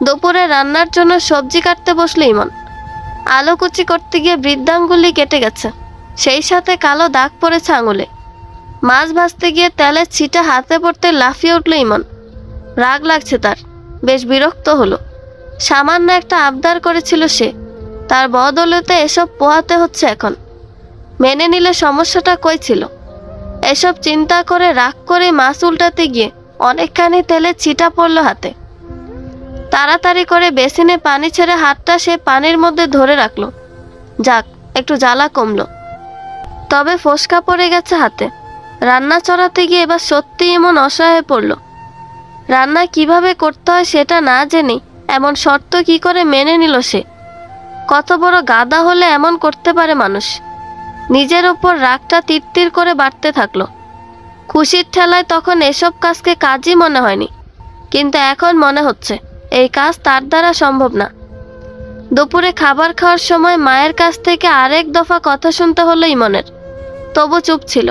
দুপুরে রান্নার জন্য সবজি কাটতে বসলো ইমন। আলু কুচি করতে গিয়ে বৃদ্ধাঙ্গুলি কেটে গেছে, সেই সাথে কালো দাগ পড়েছে আঙুলে। মাছ ভাজতে গিয়ে তেলের ছিটা হাতে পড়তে লাফিয়ে উঠল ইমন। রাগ লাগছে তার, বেশ বিরক্ত হলো। সামান্য একটা আবদার করেছিল সে, তার বদৌলতে এসব পোহাতে হচ্ছে এখন। মেনে নিলে সমস্যাটা কই ছিল? এসব চিন্তা করে রাগ করে মাছ উল্টাতে গিয়ে অনেকখানি তেলে ছিটা পড়ল হাতে। তাড়াতাড়ি করে বেসিনে পানি ছেড়ে হাতটা সে পানির মধ্যে ধরে রাখলো। যাক, একটু জ্বালা কমলো। তবে ফোসকা পড়ে গেছে হাতে। রান্না চড়াতে গিয়ে এবার সত্যি এমন অসহায় পড়ল। রান্না কিভাবে করতে হয় সেটা না জেনে এমন শর্ত কি করে মেনে নিল সে? কত বড় গাধা হলে এমন করতে পারে মানুষ? নিজের ওপর রাগটা তিরতির করে বাড়তে থাকলো। খুশির ঠেলায় তখন এসব কাজকে কাজই মনে হয়নি, কিন্তু এখন মনে হচ্ছে এই কাজ তার দ্বারা সম্ভব না। দুপুরে খাবার খাওয়ার সময় মায়ের কাছ থেকে আরেক দফা কথা শুনতে হলো ইমনের, তবু চুপ ছিল।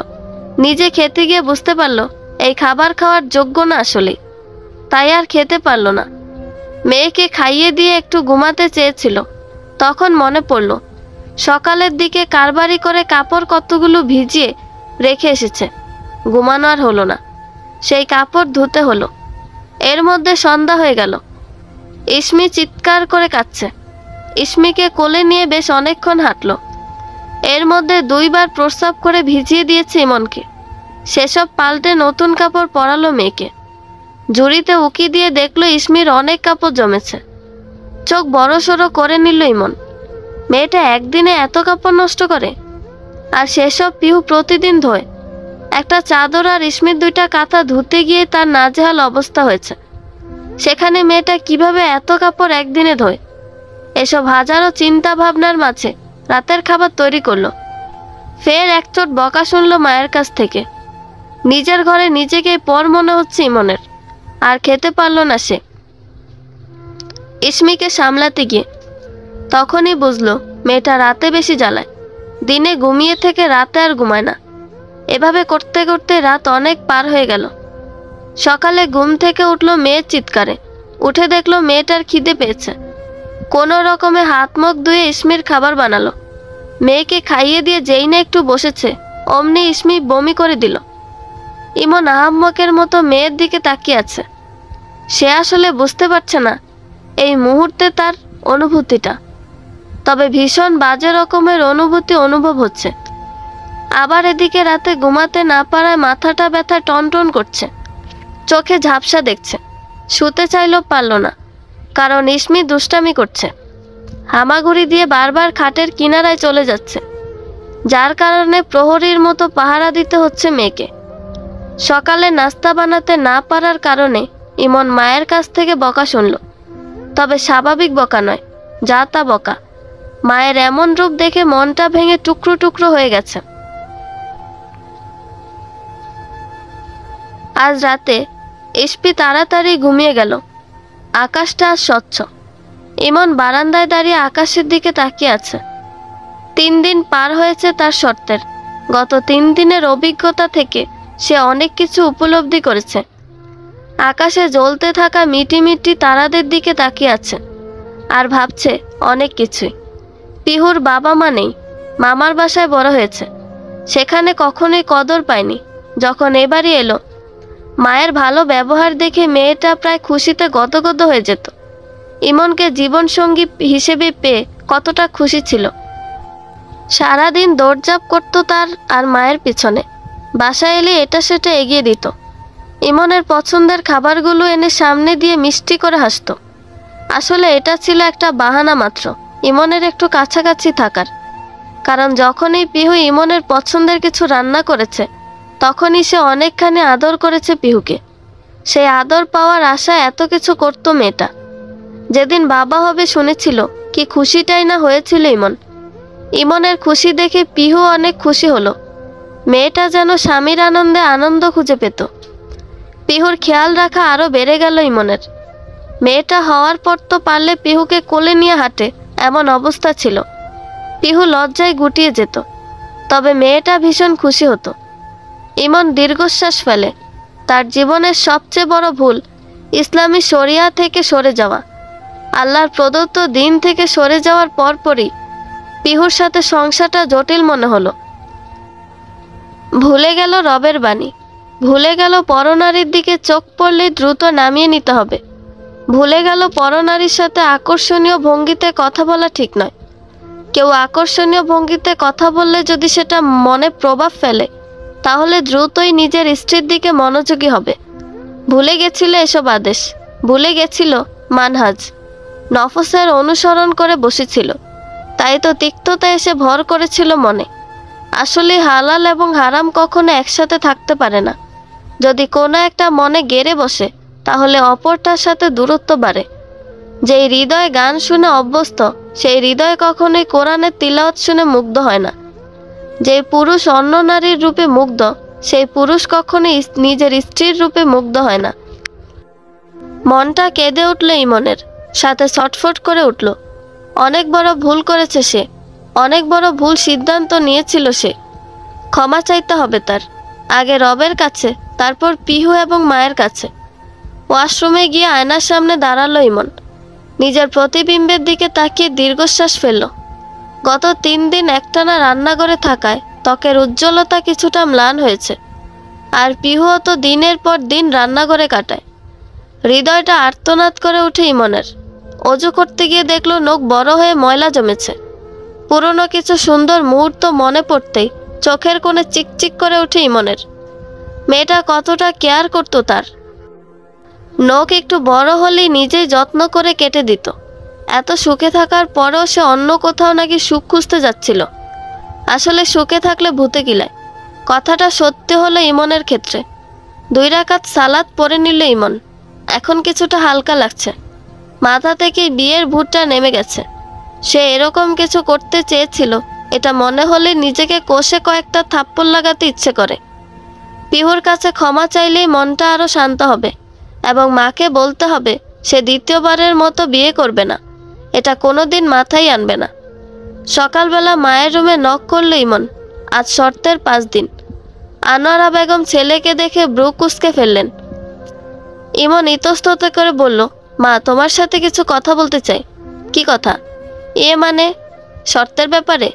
নিজে খেতে গিয়ে বুঝতে পারল এই খাবার খাওয়ার যোগ্য না আসলেই, তাই আর খেতে পারল না। মেয়েকে খাইয়ে দিয়ে একটু ঘুমাতে চেয়েছিল, তখন মনে পড়ল সকালের দিকে কারবারি করে কাপড় কতগুলো ভিজিয়ে রেখে এসেছে। ঘুমানো আর হলো না, সেই কাপড় ধুতে হলো। এর মধ্যে সন্ধ্যা হয়ে গেল। ইসমি চিৎকার করে কাঁদছে। ইসমিকে কোলে নিয়ে বেশ অনেকক্ষণ হাঁটল। এর মধ্যে দুইবার প্রস্রাব করে ভিজিয়ে দিয়েছে ইমনকে। সেসব পাল্টে নতুন কাপড় পরালো মেয়েকে। ঝুড়িতে উকি দিয়ে দেখলো ইসমির অনেক কাপড় জমেছে। চোখ বড় সড়ো করে নিল ইমন। মেয়েটা একদিনে এত কাপড় নষ্ট করে? আর সেসব পিহু প্রতিদিন ধোয়। একটা চাদর আর ইসমির 2টা কাঁথা ধুতে গিয়ে তার নাজেহাল অবস্থা হয়েছে, সেখানে মেয়েটা কিভাবে এত কাপড় একদিনে ধোয়? এসব হাজারো চিন্তা ভাবনার মাঝে রাতের খাবার তৈরি করলো। ফের একচোট বকা শুনলো মায়ের কাছ থেকে। নিজের ঘরে নিজেকে পর মনে হচ্ছে ইমনের, আর খেতে পারল না সে। ইসমিকে সামলাতে গিয়ে তখনই বুঝলো মেয়েটা রাতে বেশি জ্বালায়, দিনে ঘুমিয়ে থেকে রাতে আর ঘুমায় না। এভাবে করতে করতে রাত অনেক পার হয়ে গেল। সকালে ঘুম থেকে উঠলো মেয়ের চিৎকারে। উঠে দেখলো মেয়েটার খিদে পেয়েছে। কোনো রকমে হাত মুখ ধুয়ে ইসমির খাবার বানালো। মেয়েকে খাইয়ে দিয়ে যেই না একটু বসেছে, অমনি ইসমি বমি করে দিল। ইমন আহাম্মকের মতো মেয়ের দিকে তাকিয়ে আছে। সে আসলে বুঝতে পারছে না এই মুহূর্তে তার অনুভূতিটা, তবে ভীষণ বাজে রকমের অনুভূতি অনুভব হচ্ছে। আবার এদিকে রাতে ঘুমাতে না পারায় মাথাটা ব্যথা টনটন করছে, চোখে ঝাপসা দেখছে। শুতে চাইলেও পারল না, কারণ ইসমি দুষ্টামি করছে। হামাগুড়ি দিয়ে বারবার খাটের কিনারায় চলে যাচ্ছে, যার কারণে প্রহরীর মতো পাহারা দিতে হচ্ছে মেয়েকে। সকালে নাস্তা বানাতে না পারার কারণে ইমন মায়ের কাছ থেকে বকা শুনল, তবে স্বাভাবিক বকা নয়, যা তা বকা। মায়ের এমন রূপ দেখে মনটা ভেঙে টুকরো টুকরো হয়ে গেছে। আজ রাতে ইসপি তাড়াতাড়ি ঘুমিয়ে গেল। আকাশটা আজ স্বচ্ছ। ইমন বারান্দায় দাঁড়িয়ে আকাশের দিকে তাকিয়ে আছে। 3 দিন পার হয়েছে তার শর্তের। গত 3 দিনের অভিজ্ঞতা থেকে সে অনেক কিছু উপলব্ধি করেছে। আকাশে জ্বলতে থাকা মিটি মিটি তারাদের দিকে তাকিয়ে আছে আর ভাবছে অনেক কিছুই। পিহুর বাবা মা নেই, মামার বাসায় বড় হয়েছে, সেখানে কখনোই কদর পায়নি। যখন এবারই এলো, মায়ের ভালো ব্যবহার দেখে মেয়েটা প্রায় খুশিতে গদগদ হয়ে যেত। ইমনকে জীবনসঙ্গী হিসেবে পেয়ে কতটা খুশি ছিল। সারাদিন দৌড়ঝাঁপ করতো তার আর মায়ের পিছনে। বাসায় এলে এটা সেটা এগিয়ে দিত। ইমনের পছন্দের খাবারগুলো এনে সামনে দিয়ে মিষ্টি করে হাসত। আসলে এটা ছিল একটা বাহানা মাত্র, ইমনের একটু কাছাকাছি থাকার। কারণ যখনই পিহু ইমনের পছন্দের কিছু রান্না করেছে, তখনই সে অনেকখানি আদর করেছে পিহুকে। সেই আদর পাওয়ার আশায় এত কিছু করতো মেয়েটা। যেদিন বাবা হবে শুনেছিল, কি খুশিটাই না হয়েছিল ইমন। ইমনের খুশি দেখে পিহু অনেক খুশি হলো। মেয়েটা যেন স্বামীর আনন্দে আনন্দ খুঁজে পেত। পিহুর খেয়াল রাখা আরো বেড়ে গেল ইমনের। মেয়েটা হওয়ার পর তো পারলে পিহুকে কোলে নিয়ে হাঁটে এমন অবস্থা ছিল। পিহু লজ্জায় গুটিয়ে যেত, তবে মেয়েটা ভীষণ খুশি হতো। ইমন দীর্ঘশ্বাস ফেলে। তার জীবনের সবচেয়ে বড় ভুল ইসলামী শরিয়া থেকে সরে যাওয়া। আল্লাহর প্রদত্ত দিন থেকে সরে যাওয়ার পরপরই পিহুর সাথে সংসারটা জটিল মনে হলো। ভুলে গেল রবের বাণী, ভুলে গেল পরনারীর দিকে চোখ পড়লেই দ্রুত নামিয়ে নিতে হবে। ভুলে গেল পরনারীর সাথে আকর্ষণীয় ভঙ্গিতে কথা বলা ঠিক নয়। কেউ আকর্ষণীয় ভঙ্গিতে কথা বললে যদি সেটা মনে প্রভাব ফেলে, তাহলে দ্রুতই নিজের স্ত্রীর দিকে মনোযোগী হবে। ভুলে গেছিল এসব আদেশ, ভুলে গেছিল মানহাজ, নফসের অনুসরণ করে বসেছিল। তাই তো তিক্ততা এসে ভর করেছিল মনে। আসলে হালাল এবং হারাম কখনো একসাথে থাকতে পারে না। যদি কোনো একটা মনে গেড়ে বসে, তাহলে অপরটার সাথে দূরত্ব বাড়ে। যেই হৃদয় গান শুনে অভ্যস্ত, সেই হৃদয় কখনোই কোরআনের তিলাওয়াত শুনে মুগ্ধ হয় না। যে পুরুষ অন্য নারীর রূপে মুগ্ধ, সেই পুরুষ কখনোই নিজের স্ত্রীর রূপে মুগ্ধ হয় না। মনটা কেঁদে উঠল ইমনের, সাথে ছটফট করে উঠল। অনেক বড় ভুল করেছে সে, অনেক বড় ভুল সিদ্ধান্ত নিয়েছিল সে। ক্ষমা চাইতে হবে তার, আগে রবের কাছে, তারপর পিহু এবং মায়ের কাছে। ওয়াশরুমে গিয়ে আয়নার সামনে দাঁড়ালো ইমন। নিজের প্রতিবিম্বের দিকে তাকিয়ে দীর্ঘশ্বাস ফেলল। গত 3 দিন একটানা রান্নাঘরে থাকায় ত্বকের উজ্জ্বলতা কিছুটা ম্লান হয়েছে। আর পিহুও তো দিনের পর দিন রান্নাঘরে কাটায়। হৃদয়টা আর্তনাদ করে উঠে ইমনের। অজু করতে গিয়ে দেখলো নখ বড় হয়ে ময়লা জমেছে। পুরনো কিছু সুন্দর মুহূর্ত মনে পড়তেই চোখের কোণে চিকচিক করে উঠে ইমনের। মেয়েটা কতটা কেয়ার করতো তার। নখ একটু বড় হলেই নিজেই যত্ন করে কেটে দিত। এত সুখে থাকার পরেও সে অন্য কোথাও নাকি সুখ খুঁজতে যাচ্ছিল। আসলে সুখে থাকলে ভূতে কিলায়, কথাটা সত্যি হলো ইমনের ক্ষেত্রে। 2 রাকাত সালাত পড়ে নিল ইমন। এখন কিছুটা হালকা লাগছে, মাথা থেকে বিয়ের ভূতটা নেমে গেছে। সে এরকম কিছু করতে চেয়েছিল, এটা মনে হলে নিজেকে কষে কয়েকটা থাপ্পড় লাগাতে ইচ্ছে করে। পিহুর কাছে ক্ষমা চাইলেই মনটা আরও শান্ত হবে এবং মাকে বলতে হবে সে দ্বিতীয়বারের মতো বিয়ে করবে না, এটা কোনোদিন মাথায় আনবে না। সকালবেলা মায়ের রুমে নক করল ইমন। আজ শর্তের 5 দিন। আনোয়ারা বেগম ছেলেকে দেখে ব্রু কুঁচকে ফেললেন। ইমন ইতস্তত করে বলল, মা তোমার সাথে কিছু কথা বলতে চাই। কি কথা? মানে শর্তের ব্যাপারে?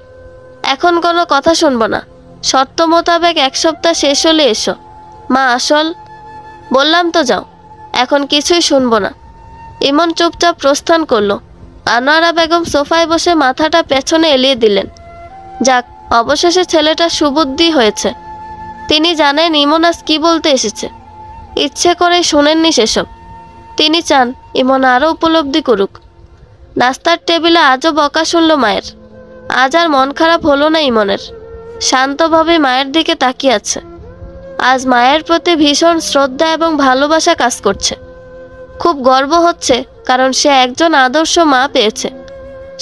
এখন কোনো কথা শুনবো না, শর্ত মোতাবেক 1 সপ্তাহ শেষ হলে এসো। মা আসল বললাম তো যাও, এখন কিছুই শুনবো না। ইমন চুপচাপ প্রস্থান করলো। আনোয়ারা বেগম সোফায় বসে মাথাটা পেছনে এলিয়ে দিলেন। যাক, অবশেষে ছেলেটা সুবুদ্ধি হয়েছে। তিনি জানেন ইমন আজ কি বলতে এসেছে। ইচ্ছে করে শুনেননি সেসব। তিনি চান ইমন আরও উপলব্ধি করুক। নাস্তার টেবিলে আজও বকা শুনল মায়ের। আজ আর মন খারাপ হলো না ইমনের। শান্তভাবে মায়ের দিকে তাকিয়ে আছে। আজ মায়ের প্রতি ভীষণ শ্রদ্ধা এবং ভালোবাসা কাজ করছে। খুব গর্ব হচ্ছে, কারণ সে একজন আদর্শ মা পেয়েছে।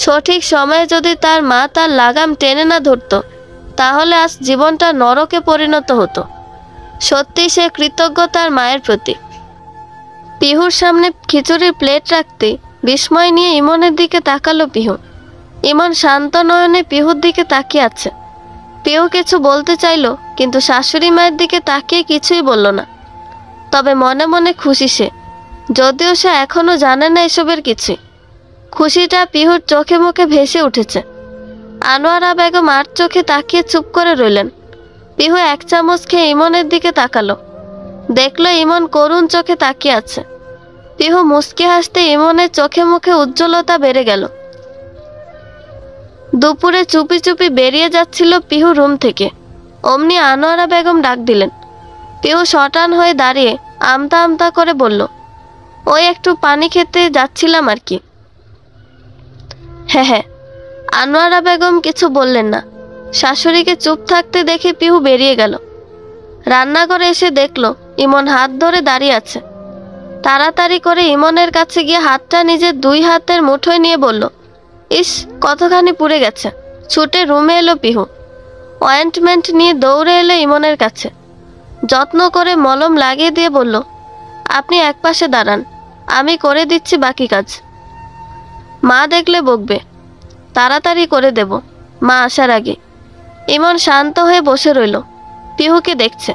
সঠিক সময়ে যদি তার মা তার লাগাম টেনে না ধরত, তাহলে আজ জীবনটা নরকে পরিণত হতো। সত্যি সে কৃতজ্ঞ তার মায়ের প্রতি। পিহুর সামনে খিচুড়ির প্লেট রাখতে বিস্ময় নিয়ে ইমনের দিকে তাকালো পিহু। ইমন শান্ত নয়নে পিহুর দিকে তাকিয়ে আছে। পিহু কিছু বলতে চাইলো, কিন্তু শাশুড়ি মায়ের দিকে তাকিয়ে কিছুই বলল না। তবে মনে মনে খুশি সে, যদিও সে এখনো জানে না এসবের কিছু। খুশিটা পিহুর চোখে মুখে ভেসে উঠেছে। আনোয়ারা বেগম আর চোখে তাকিয়ে চুপ করে রইলেন। পিহু 1 চামচ খেয়ে ইমনের দিকে তাকালো। দেখলো ইমন করুণ চোখে তাকিয়ে আছে। পিহু মুচকি হাসতে ইমনের চোখে মুখে উজ্জ্বলতা বেড়ে গেল। দুপুরে চুপি চুপি বেরিয়ে যাচ্ছিল পিহু রুম থেকে। অমনি আনোয়ারা বেগম ডাক দিলেন। পিহু শটান হয়ে দাঁড়িয়ে আমতা আমতা করে বলল, ওই একটু পানি খেতে যাচ্ছিলাম আর কি। হ্যাঁ। আনোয়ারা বেগম কিছু বললেন না। শাশুড়িকে চুপ থাকতে দেখে পিহু বেরিয়ে গেল। রান্নাঘরে এসে দেখলো ইমন হাত ধরে দাঁড়িয়ে আছে। তাড়াতাড়ি করে ইমনের কাছে গিয়ে হাতটা নিজের 2 হাতের মুঠোয় নিয়ে বলল, ইস কতখানি পুড়ে গেছে। ছুটে রুমে এলো পিহু। অয়েন্টমেন্ট নিয়ে দৌড়ে এলো ইমনের কাছে। যত্ন করে মলম লাগিয়ে দিয়ে বলল, আপনি একপাশে দাঁড়ান, আমি করে দিচ্ছি বাকি কাজ। মা দেখলে বকবে, তাড়াতাড়ি করে দেব মা আসার আগে। ইমন শান্ত হয়ে বসে রইল। পিহুকে দেখছে।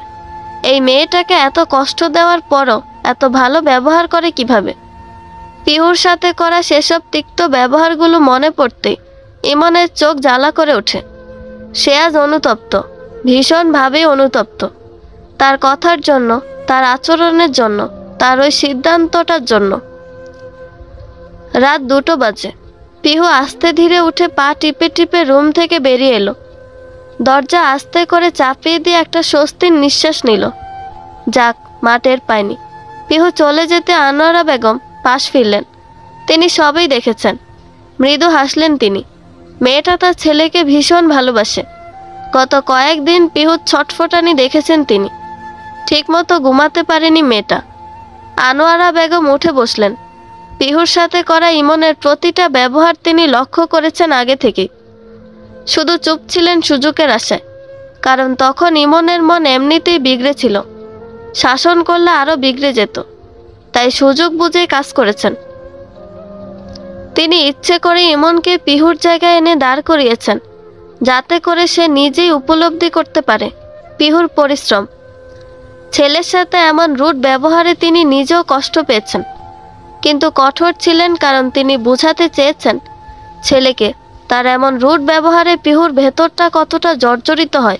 এই মেয়েটাকে এত কষ্ট দেওয়ার পরও এত ভালো ব্যবহার করে কিভাবে? পিহুর সাথে করা সেসব তিক্ত ব্যবহারগুলো মনে পড়তে ইমনের চোখ জ্বালা করে ওঠে। সে আজ অনুতপ্ত, ভীষণভাবে অনুতপ্ত। তার কথার জন্য, তার আচরণের জন্য, তার ওই সিদ্ধান্তটার জন্য। রাত 2টো বাজে। পিহু আস্তে ধীরে উঠে পা টিপে টিপে রুম থেকে বেরিয়ে এলো। দরজা আস্তে করে চাপিয়ে দিয়ে একটা স্বস্তির নিঃশ্বাস নিল। যাক, মা টের পায়নি। পিহু চলে যেতে আনোয়ারা বেগম পাশ ফিরলেন। তিনি সবই দেখেছেন। মৃদু হাসলেন তিনি। মেয়েটা তার ছেলেকে ভীষণ ভালোবাসে। গত কয়েকদিন পিহুর ছটফটানি দেখেছেন তিনি। ঠিকমতো ঘুমাতে পারেনি মেয়েটা। আনোয়ারা বেগম উঠে বসলেন। পিহুর সাথে করা ইমনের প্রতিটা ব্যবহার তিনি লক্ষ্য করেছেন আগে থেকেই। শুধু চুপ ছিলেন সুযোগের আশায়, কারণ তখন ইমনের মন এমনিতেই বিগড়ে ছিল। শাসন করলে আরও বিগড়ে যেত, তাই সুযোগ বুঝেই কাজ করেছেন। তিনি ইচ্ছে করে ইমনকে পিহুর জায়গায় এনে দাঁড় করিয়েছেন, যাতে করে সে নিজেই উপলব্ধি করতে পারে পিহুর পরিশ্রম। ছেলের সাথে এমন রুড ব্যবহারে তিনি নিজেও কষ্ট পেয়েছেন, কিন্তু কঠোর ছিলেন কারণ তিনি বোঝাতে চেয়েছেন ছেলেকে তার এমন রুড ব্যবহারে পিহুর ভেতরটা কতটা জর্জরিত হয়।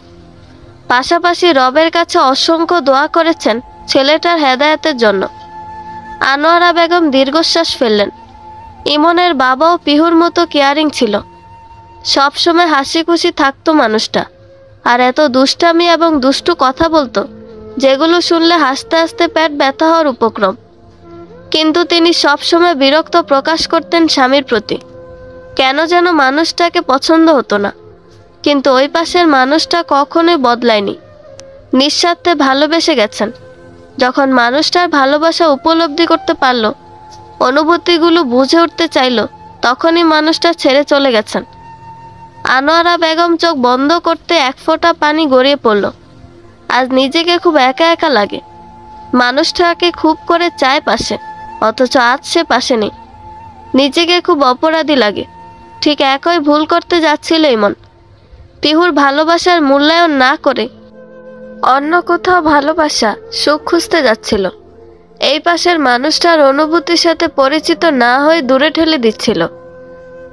পাশাপাশি রবের কাছে অসংখ্য দোয়া করেছেন ছেলেটার হেদায়েতের জন্য। আনোয়ারা বেগম দীর্ঘশ্বাস ফেললেন। ইমনের বাবাও পিহুর মতো কেয়ারিং ছিল। সবসময় হাসি খুশি থাকতো মানুষটা, আর এত দুষ্টামি এবং দুষ্টু কথা বলতো যেগুলো শুনলে হাসতে হাসতে পেট ব্যথা হওয়ার উপক্রম। কিন্তু তিনি সবসময় বিরক্ত প্রকাশ করতেন স্বামীর প্রতি। কেন যেন মানুষটাকে পছন্দ হতো না, কিন্তু ওই পাশের মানুষটা কখনোই বদলায়নি। নিঃস্বার্থে ভালোবেসে গেছেন। যখন মানুষটার ভালোবাসা উপলব্ধি করতে পারল, অনুভূতিগুলো বুঝে উঠতে চাইল, তখনই মানুষটা ছেড়ে চলে গেছেন। আনোয়ারা বেগম চোখ বন্ধ করতে এক ফোঁটা পানি গড়িয়ে পড়ল। আজ নিজেকে খুব একা একা লাগে। মানুষটাকে খুব করে চায় পাশে, অথচ আজ সে পাশে নেই। নিজেকে খুব অপরাধী লাগে। ঠিক একই ভুল করতে যাচ্ছিল ইমন। পিহুর ভালোবাসার মূল্যায়ন না করে অন্য কোথাও ভালোবাসা, সুখ খুঁজতে যাচ্ছিল। এই পাশের মানুষটার অনুভূতির সাথে পরিচিত না হয়ে দূরে ঠেলে দিচ্ছিল।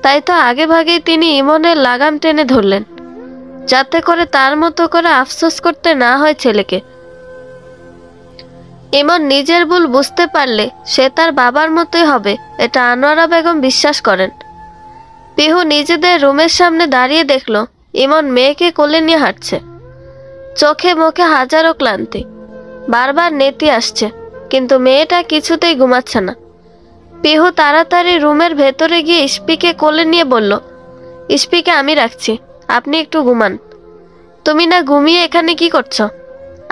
তাই তো আগে ভাগেই তিনি ইমনের লাগাম টেনে ধরলেন, যাতে করে তার মতো করে আফসোস করতে না হয় ছেলেকে। ইমন নিজের ভুল বুঝতে পারলে সে তার বাবার মতোই হবে, এটা আনোয়ারা বেগম বিশ্বাস করেন। পিহু নিজেদের রুমের সামনে দাঁড়িয়ে দেখল ইমন মেয়েকে কোলে নিয়ে হাঁটছে। চোখে মুখে হাজারো ক্লান্তি, বারবার নেতি আসছে, কিন্তু মেয়েটা কিছুতেই ঘুমাচ্ছে না। পিহু তাড়াতাড়ি রুমের ভেতরে গিয়ে ইস্পিকে কোলে নিয়ে বলল, ইস্পিকে আমি রাখছি, আপনি একটু ঘুমান। তুমি না ঘুমিয়ে এখানে কি করছো?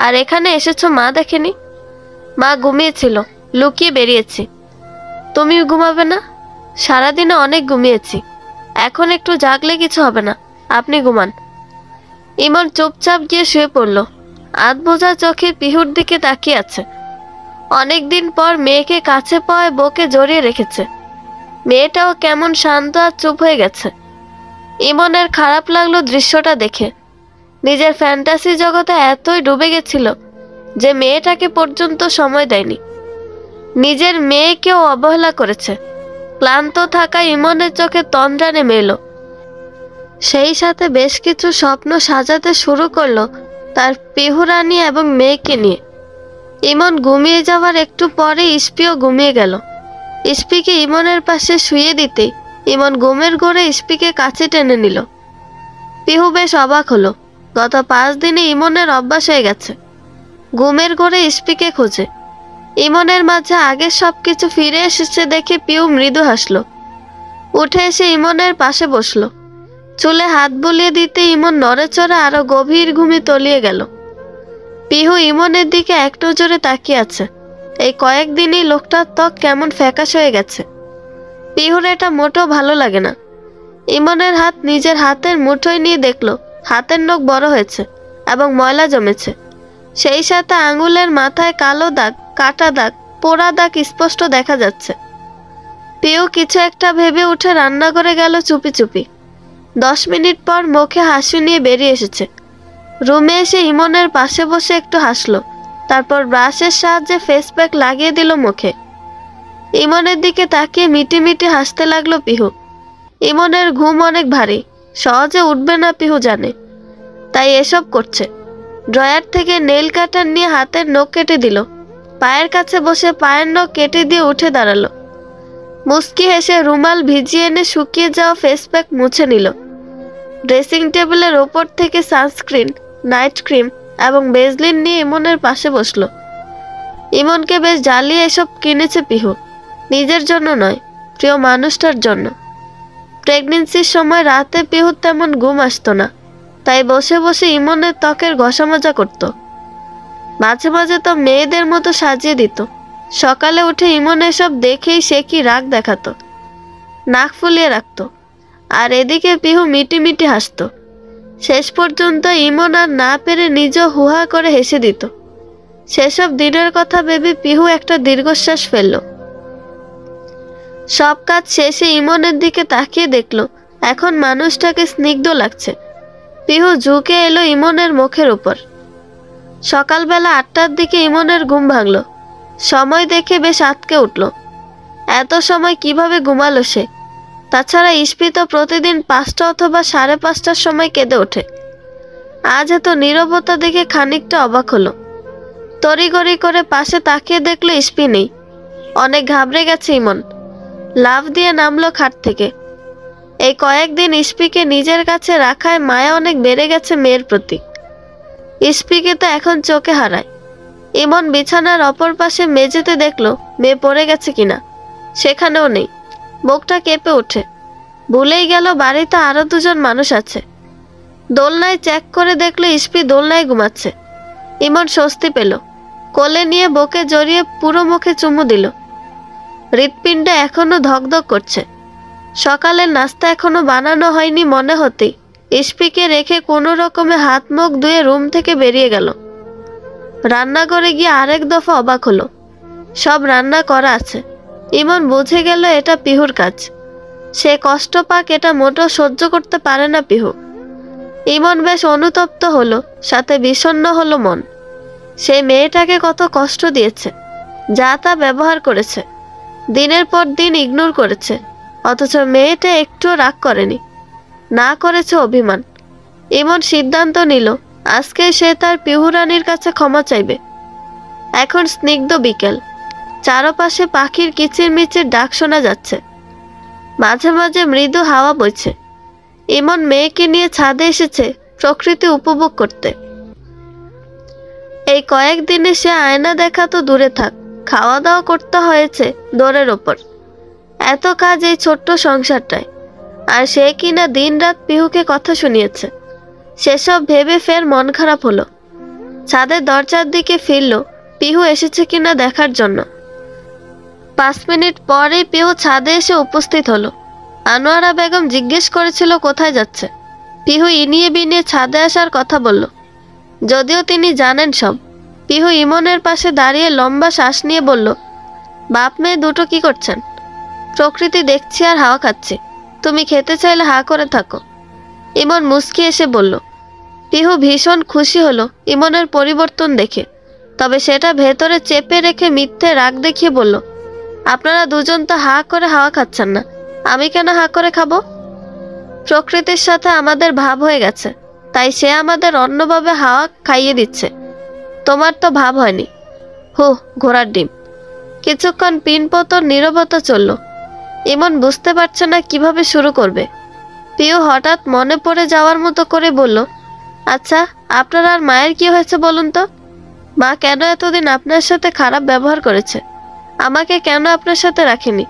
আর এখানে এসেছো মা দেখেনি? মা ঘুমিয়েছিল, লুকিয়ে বেরিয়েছি। তুমি ঘুমাবে না? সারাদিনে অনেক ঘুমিয়েছি, এখন একটু জাগলে কিছু হবে না, আপনি ঘুমান। ইমন চুপচাপ গিয়ে শুয়ে পড়ল। আধ বোঝা চোখে পিহুর দিকে তাকিয়ে আছে। অনেকদিন পর মেয়েকে কাছে পাওয়ায় বউকে জড়িয়ে রেখেছে। মেয়েটাও কেমন শান্ত আর চুপ হয়ে গেছে। ইমনের খারাপ লাগলো দৃশ্যটা দেখে। নিজের ফ্যান্টাসি জগতে এতই ডুবে গেছিল যে মেয়েটাকে পর্যন্ত সময় দেয়নি। নিজের মেয়েকেও অবহেলা করেছে। ক্লান্ত থাকা ইমনের চোখে তন্দ্রা নেমে এলো। সেই সাথে বেশ কিছু স্বপ্ন সাজাতে শুরু করলো তার পিহু রানী এবং মেয়েকে নিয়ে। ইমন ঘুমিয়ে যাওয়ার একটু পরে ইস্পিও ঘুমিয়ে গেল। ইস্পিকে ইমনের পাশে শুয়ে দিতেই ইমন ঘুমের ঘোরে ইস্পিকে কাছে টেনে নিল। পিহু বেশ অবাক হলো। গত 5 দিনে ইমনের অভ্যাস হয়ে গেছে ঘুমের ঘোরে ইস্পিকে খোঁজে। ইমনের মাঝে আগের সবকিছু ফিরে এসেছে দেখে পিহু মৃদু হাসলো। উঠে এসে ইমনের পাশে বসলো। চুলে হাত বুলিয়ে দিতে ইমন নড়েচড়ে আরো গভীর ঘুমে তলিয়ে গেল। পিহু ইমনের দিকে এক নজরে তাকিয়ে আছে। এই কয়েকদিনই লোকটার ত্বক কেমন ফ্যাকাশ হয়ে গেছে। পিহুর এটা মোটেও ভালো লাগে না। ইমনের হাত নিজের হাতের মুঠোয় নিয়ে দেখলো হাতের নখ বড় হয়েছে এবং ময়লা জমেছে। সেই সাথে আঙুলের মাথায় কালো দাগ, কাটা দাগ, পোড়া দাগ স্পষ্ট দেখা যাচ্ছে। পিহু কিছু একটা ভেবে উঠে রান্নাঘরে গেল চুপি চুপি। 10 মিনিট পর মুখে হাসি নিয়ে বেরিয়ে এসেছে। রুমে এসে ইমনের পাশে বসে একটু হাসলো, তারপর ব্রাশের সাহায্যে ফেস প্যাক লাগিয়ে দিল মুখে। ইমনের দিকে তাকিয়ে মিটি মিটি হাসতে লাগলো পিহু। ইমনের ঘুম অনেক ভারী, সহজে উঠবে না পিহু জানে, তাই এসব করছে। ড্রয়ার থেকে নেল কাটার নিয়ে হাতের নখ কেটে দিল। পায়ের কাছে বসে পায়ের নখ কেটে দিয়ে উঠে দাঁড়ালো। মুস্কি হেসে রুমাল ভিজিয়ে এনে শুকিয়ে যাওয়া ফেস প্যাক মুছে নিল। ড্রেসিং টেবিলের ওপর থেকে সানস্ক্রিন, নাইট ক্রিম এবং বেজলিন নিয়ে ইমনের পাশে বসলো। ইমনকে বেশ জ্বালিয়ে এসব কিনেছে পিহু, নিজের জন্য নয়, প্রিয় মানুষটার জন্য। প্রেগনেন্সির সময় রাতে পিহুর তেমন ঘুম আসতো না, তাই বসে বসে ইমনের ত্বকের ঘষা মজা করত। মাঝে মাঝে তো মেয়েদের মতো সাজিয়ে দিত। সকালে উঠে ইমন এসব দেখেই সে কি রাগ দেখাতো, নাক ফুলিয়ে রাখতো। আর এদিকে পিহু মিটি মিটি হাসতো। শেষ পর্যন্ত ইমন আর না পেরে নিজেও হুহা করে হেসে দিত। সেসব দিনের কথা ভেবে পিহু একটা দীর্ঘশ্বাস ফেলল। সব কাজ শেষে ইমনের দিকে তাকিয়ে দেখলো এখন মানুষটাকে স্নিগ্ধ লাগছে। পিহু ঝুঁকে এলো ইমনের মুখের উপর। সকালবেলা 8টার দিকে ইমনের ঘুম ভাঙলো। সময় দেখে বেশ আটকে উঠল। এত সময় কিভাবে ঘুমালো সে? তাছাড়া ইস্পি তো প্রতিদিন 5টা অথবা 5:30টার সময় কেঁদে ওঠে। আজ এত নীরবতা দেখে খানিকটা অবাক হলো। তড়িঘড়ি করে পাশে তাকিয়ে দেখলো ইস্পি নেই। অনেক ঘাবড়ে গেছে ইমন। লাফ দিয়ে নামলো খাট থেকে। এই কয়েকদিন ইস্পিকে নিজের কাছে রাখায় মায়া অনেক বেড়ে গেছে মেয়ের প্রতি। ইস্পিকে তো এখন চোখে হারায়। ইমন বিছানার অপর পাশে মেঝেতে দেখলো মেয়ে পড়ে গেছে কিনা, সেখানেও নেই। মুখটা কেঁপে ওঠে, ভুলেই গেল বাড়িতে আরো দুজন মানুষ আছে। দোলনায় চেক করে দেখলো ইস্পি দোলনায় ঘুমাচ্ছে। ইমন স্বস্তি পেল, কোলে নিয়ে বুকে জড়িয়ে পুরো মুখে চুমু দিল। হৃৎপিণ্ড এখনো ধকধক করছে। সকালের নাস্তা এখনো বানানো হয়নি মনে হতেই ইস্পিকে রেখে কোনো রকমে হাত মুখ ধুয়ে রুম থেকে বেরিয়ে গেল। রান্নাঘরে গিয়ে আরেক দফা অবাক হলো, সব রান্না করা আছে। ইমন বুঝে গেল এটা পিহুর কাজ। সে কষ্ট পাক এটা মোটেও সহ্য করতে পারে না পিহু। ইমন বেশ অনুতপ্ত হলো, সাথে বিষণ্ণ হলো মন। সে মেয়েটাকে কত কষ্ট দিয়েছে, যা তা ব্যবহার করেছে, দিনের পর দিন ইগনোর করেছে, অথচ মেয়েটা একটুও রাগ করেনি, না করেছে অভিমান। ইমন সিদ্ধান্ত নিল আজকে সে তার পিহুরানির কাছে ক্ষমা চাইবে। এখন স্নিগ্ধ বিকেল, চারপাশে পাখির কিচিরমিচির ডাক শোনা যাচ্ছে, মাঝে মাঝে মৃদু হাওয়া বইছে। ইমন মেয়েকে নিয়ে ছাদে এসেছে প্রকৃতি উপভোগ করতে। এই কয়েকদিনে সে আয়না দেখা তো দূরে থাক, খাওয়া দাওয়া করতে হয়েছে দৌড়ের ওপর। এত কাজ এই ছোট্ট সংসারটায়, আর সে কিনা দিন রাত পিহুকে কথা শুনিয়েছে। সেসব ভেবে ফের মন খারাপ হলো। ছাদের দরজার দিকে ফিরল পিহু এসেছে কিনা দেখার জন্য। 5 মিনিট পরেই পিহু ছাদে এসে উপস্থিত হলো। আনোয়ারা বেগম জিজ্ঞেস করেছিল কোথায় যাচ্ছে। পিহু ইনিয়ে বিনিয়ে ছাদে আসার কথা বলল, যদিও তিনি জানেন সব। পিহু ইমনের পাশে দাঁড়িয়ে লম্বা শ্বাস নিয়ে বলল, বাপ মেয়ে দুটো কি করছেন? প্রকৃতি দেখছি আর হাওয়া খাচ্ছি, তুমি খেতে চাইলে হা করে থাকো। ইমন মুচকি এসে বলল। পিহু ভীষণ খুশি হলো ইমনের পরিবর্তন দেখে, তবে সেটা ভেতরে চেপে রেখে মিথ্যে রাগ দেখিয়ে বলল, আপনারা দুজন তো হা করে হাওয়া খাচ্ছেন না, আমি কেন হা করে খাবো? প্রকৃতির সাথে আমাদের ভাব হয়ে গেছে, তাই সে আমাদের অন্যভাবে হাওয়া খাইয়ে দিচ্ছে। তোমার তো ভাব হয়নি। হু, ঘোড়ার ডিম। কিছুক্ষণ পিনপতন নীরবতা চলল। ইমন বুঝতে পারছে না কিভাবে শুরু করবে। পিহু হঠাৎ মনে পড়ে যাওয়ার মতো করে বলল, আচ্ছা আপনার আর মায়ের কি হয়েছে বলুন তো? মা কেন এতদিন আপনার সাথে খারাপ ব্যবহার করেছে? আমাকে কেন আপনার সাথে রাখেনি?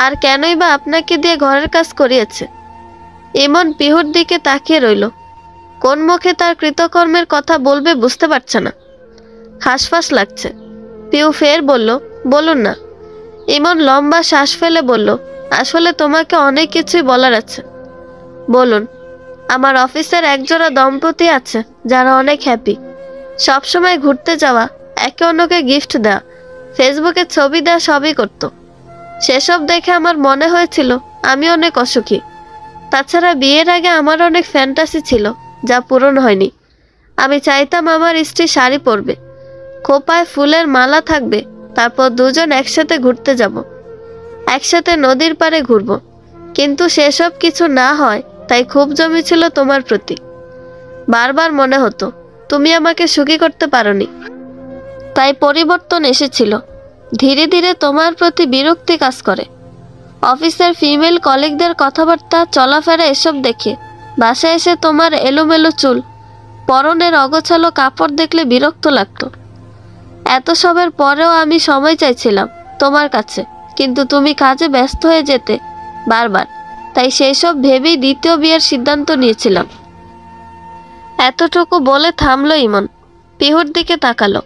আর কেনই বা আপনাকে দিয়ে ঘরের কাজ করিয়েছে? ইমন পিহুর দিকে তাকিয়ে রইল। কোন মুখে তার কৃতকর্মের কথা বলবে বুঝতে পারছে না। হাঁসফাঁস লাগছে। পিহু ফের বলল, বলুন না। ইমন লম্বা শ্বাস ফেলে বলল, আসলে তোমাকে অনেক কিছুই বলার আছে। বলুন। আমার অফিসের একজোড়া দম্পতি আছে যারা অনেক হ্যাপি। সবসময় ঘুরতে যাওয়া, একে অন্যকে গিফট দেওয়া, ফেসবুকে ছবি দেওয়া সবই করত। সেসব দেখে আমার মনে হয়েছিল আমি অনেক অসুখী। তাছাড়া বিয়ের আগে আমার অনেক ফ্যান্টাসি ছিল যা পূরণ হয়নি। আমি চাইতাম আমার স্ত্রী শাড়ি পরবে, খোপায় ফুলের মালা থাকবে, তারপর দুজন একসাথে ঘুরতে যাব, একসাথে নদীর পাড়ে ঘুরব। কিন্তু সেসব কিছু না হয়, তাই খুব জমেছিল তোমার প্রতি। বারবার মনে হতো তুমি আমাকে সুখী করতে পারোনি, তাই পরিবর্তন এসেছিল। ধীরে ধীরে তোমার প্রতি বিরক্তি কাজ করে। অফিসের ফিমেল কলিগদের কথাবার্তা, চলাফেরা এসব দেখে বাসায় এসে তোমার এলোমেলো চুল, পরনের অগোছালো কাপড় দেখলে বিরক্ত লাগতো। এত সবের পরেও আমি সময় চাইছিলাম তোমার কাছে, কিন্তু তুমি কাজে ব্যস্ত হয়ে যেতে বারবার, তাই সেই সব ভেবেই দ্বিতীয় বিয়ের সিদ্ধান্ত নিয়েছিলাম। এতটুকু বলে থামলো ইমন। পিহুর দিকে তাকালো।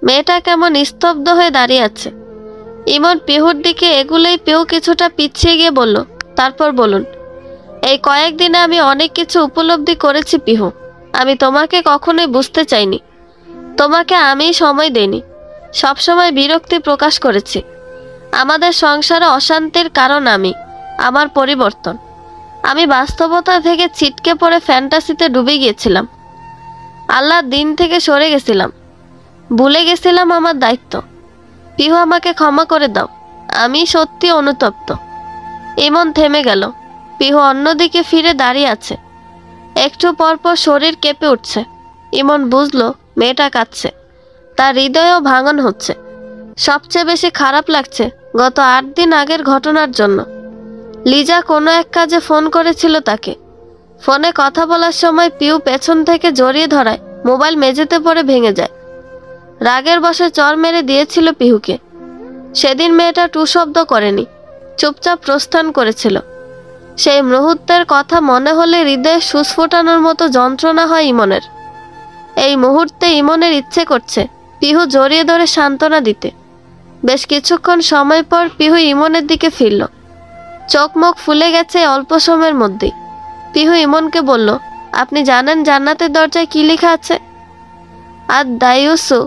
মেয়েটা কেমন স্তব্ধ হয়ে দাঁড়িয়ে আছে। ইমন পিহুর দিকে এগুলোই পিহু কিছুটা পিছিয়ে গিয়ে বলল, তারপর বলুন। এই কয়েকদিনে আমি অনেক কিছু উপলব্ধি করেছি পিহু। আমি তোমাকে কখনোই বুঝতে চাইনি, তোমাকে আমি সময় দেইনি, সবসময় বিরক্তি প্রকাশ করেছি। আমাদের সংসারে অশান্তির কারণ আমি, আমার পরিবর্তন। আমি বাস্তবতা থেকে ছিটকে পড়ে ফ্যান্টাসিতে ডুবে গিয়েছিলাম। আল্লাহর দিন থেকে সরে গেছিলাম, ভুলে গেছিলাম আমার দায়িত্ব। পিহু আমাকে ক্ষমা করে দাও, আমি সত্যি অনুতপ্ত। ইমন থেমে গেল। পিহু অন্যদিকে ফিরে দাঁড়িয়ে আছে। একটু পরপর শরীর কেঁপে উঠছে। ইমন বুঝলো মেয়েটা কাঁদছে, তার হৃদয়েও ভাঙন হচ্ছে। সবচেয়ে বেশি খারাপ লাগছে গত 8 দিন আগের ঘটনার জন্য। লিজা কোনো এক কাজে ফোন করেছিল তাকে। ফোনে কথা বলার সময় পিহু পেছন থেকে জড়িয়ে ধরায় মোবাইল মেঝেতে পড়ে ভেঙে যায়। রাগের বশে চর মেরে দিয়েছিল পিহুকে। সেদিন মেয়েটা টু শব্দ করেনি, চুপচাপ প্রস্থান করেছিল। সেই মুহূর্তের কথা মনে হলে হৃদয়ে সুচ ফোটানোর মতো যন্ত্রণা হয় ইমনের। এই মুহূর্তে ইমনের ইচ্ছে করছে পিহু জড়িয়ে ধরে সান্ত্বনা দিতে। বেশ কিছুক্ষণ সময় পর পিহু ইমনের দিকে ফিরল। চোখ মুখ ফুলে গেছে অল্প সময়ের মধ্যেই। পিহু ইমনকে বলল, আপনি জানেন জান্নাতের দরজায় কি লেখা আছে? আদ দায়ুসু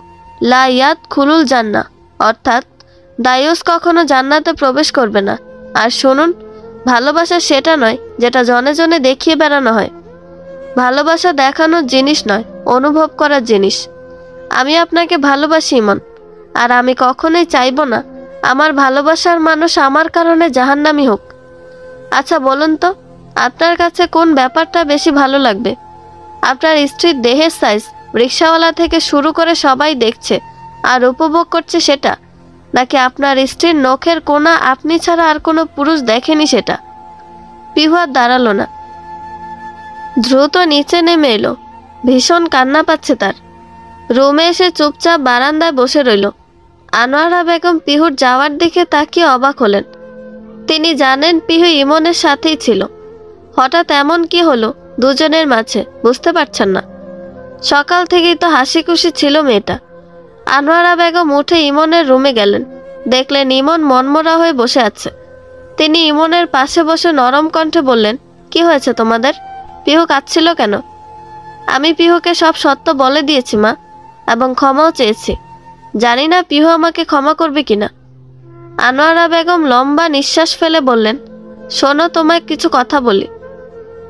লা ইয়াদ খুলুল জান্নাহ, অর্থাৎ দায়ুস কখনো জান্নাতে প্রবেশ করবে না। আর শুনুন, ভালোবাসা সেটা নয় যেটা জনে জনে দেখিয়ে বেড়ানো হয়। ভালোবাসা দেখানোর জিনিস নয়, অনুভব করার জিনিস। আমি আপনাকে ভালোবাসি ইমন, আর আমি কখনোই চাইব না আমার ভালোবাসার মানুষ আমার কারণে জাহান্নামী হোক। আচ্ছা বলুন তো, আপনার কাছে কোন ব্যাপারটা বেশি ভালো লাগবে? আপনার স্ত্রীর দেহের সাইজ রিক্সাওয়ালা থেকে শুরু করে সবাই দেখছে আর উপভোগ করছে সেটা, নাকি আপনার স্ত্রীর নখের কোনা আপনি ছাড়া আর কোনো পুরুষ দেখেনি সেটা? পিহু আর দাঁড়ালো না, দ্রুত নিচে নেমে এলো। ভীষণ কান্না পাচ্ছে তার। রুমে এসে চুপচাপ বারান্দায় বসে রইল। আনোয়ারা বেগম পিহুর যাওয়ার দিকে তাকিয়ে অবাক হলেন। তিনি জানেন পিহু ইমনের সাথেই ছিল। হঠাৎ এমন কি হলো দুজনের মাঝে, বুঝতে পারছেন না। সকাল থেকেই তো হাসি খুশি ছিল মেয়েটা। আনোয়ারা বেগম উঠে ইমনের রুমে গেলেন। দেখলেন ইমন মনমরা হয়ে বসে আছে। তিনি ইমনের পাশে বসে নরম কণ্ঠে বললেন, কি হয়েছে তোমাদের? পিহু কাঁদছিল কেন? আমি পিহুকে সব সত্য বলে দিয়েছি মা, এবং ক্ষমাও চেয়েছি। জানি না পিহু আমাকে ক্ষমা করবে কিনা। আনোয়ারা বেগম লম্বা নিঃশ্বাস ফেলে বললেন, শোনো, তোমায় কিছু কথা বলি।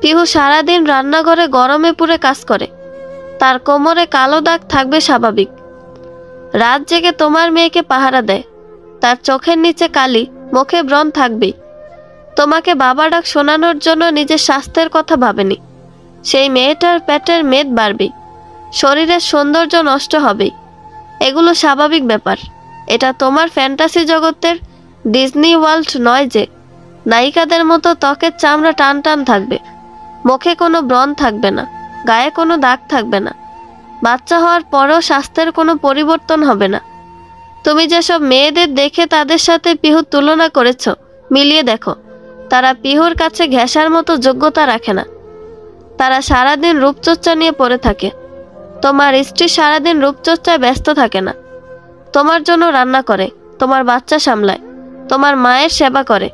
পিহু সারাদিন রান্নাঘরে গরমে পুড়ে কাজ করে। তার কোমরে কালো দাগ থাকবে স্বাভাবিক। রাত জেগে তোমার মেয়েকে পাহারা দেয়। তার চোখের নিচে কালি, মুখে ব্রণ থাকবেই। তোমাকে বাবা ডাক শোনানোর জন্য নিজের স্বাস্থ্যের কথা ভাবেনি। সেই মেয়েটার পেটের মেদ বাড়বেই, শরীরের সৌন্দর্য নষ্ট হবেই। এগুলো স্বাভাবিক ব্যাপার। এটা তোমার ফ্যান্টাসি জগতের ডিজনি ওয়ার্ল্ড নয় যে নায়িকাদের মতো ত্বকের চামড়া টান টান থাকবে, মুখে কোনো ব্রণ থাকবে না, গায়ে কোনো দাগ থাকবে না। বাচ্চা হওয়ার পরেও স্বাস্থ্যের কোনো পরিবর্তন হবে না। তুমি যেসব মেয়েদের দেখে তাদের সাথে পিহুর তুলনা করেছ, মিলিয়ে দেখো, তারা পিহুর কাছে ঘেঁষার মতো যোগ্যতা রাখে না। তারা সারাদিন রূপচর্চা নিয়ে পড়ে থাকে। তোমার স্ত্রী সারাদিন রূপচর্চায় ব্যস্ত থাকে না। তোমার জন্য রান্না করে, তোমার বাচ্চা সামলায়, তোমার মায়ের সেবা করে,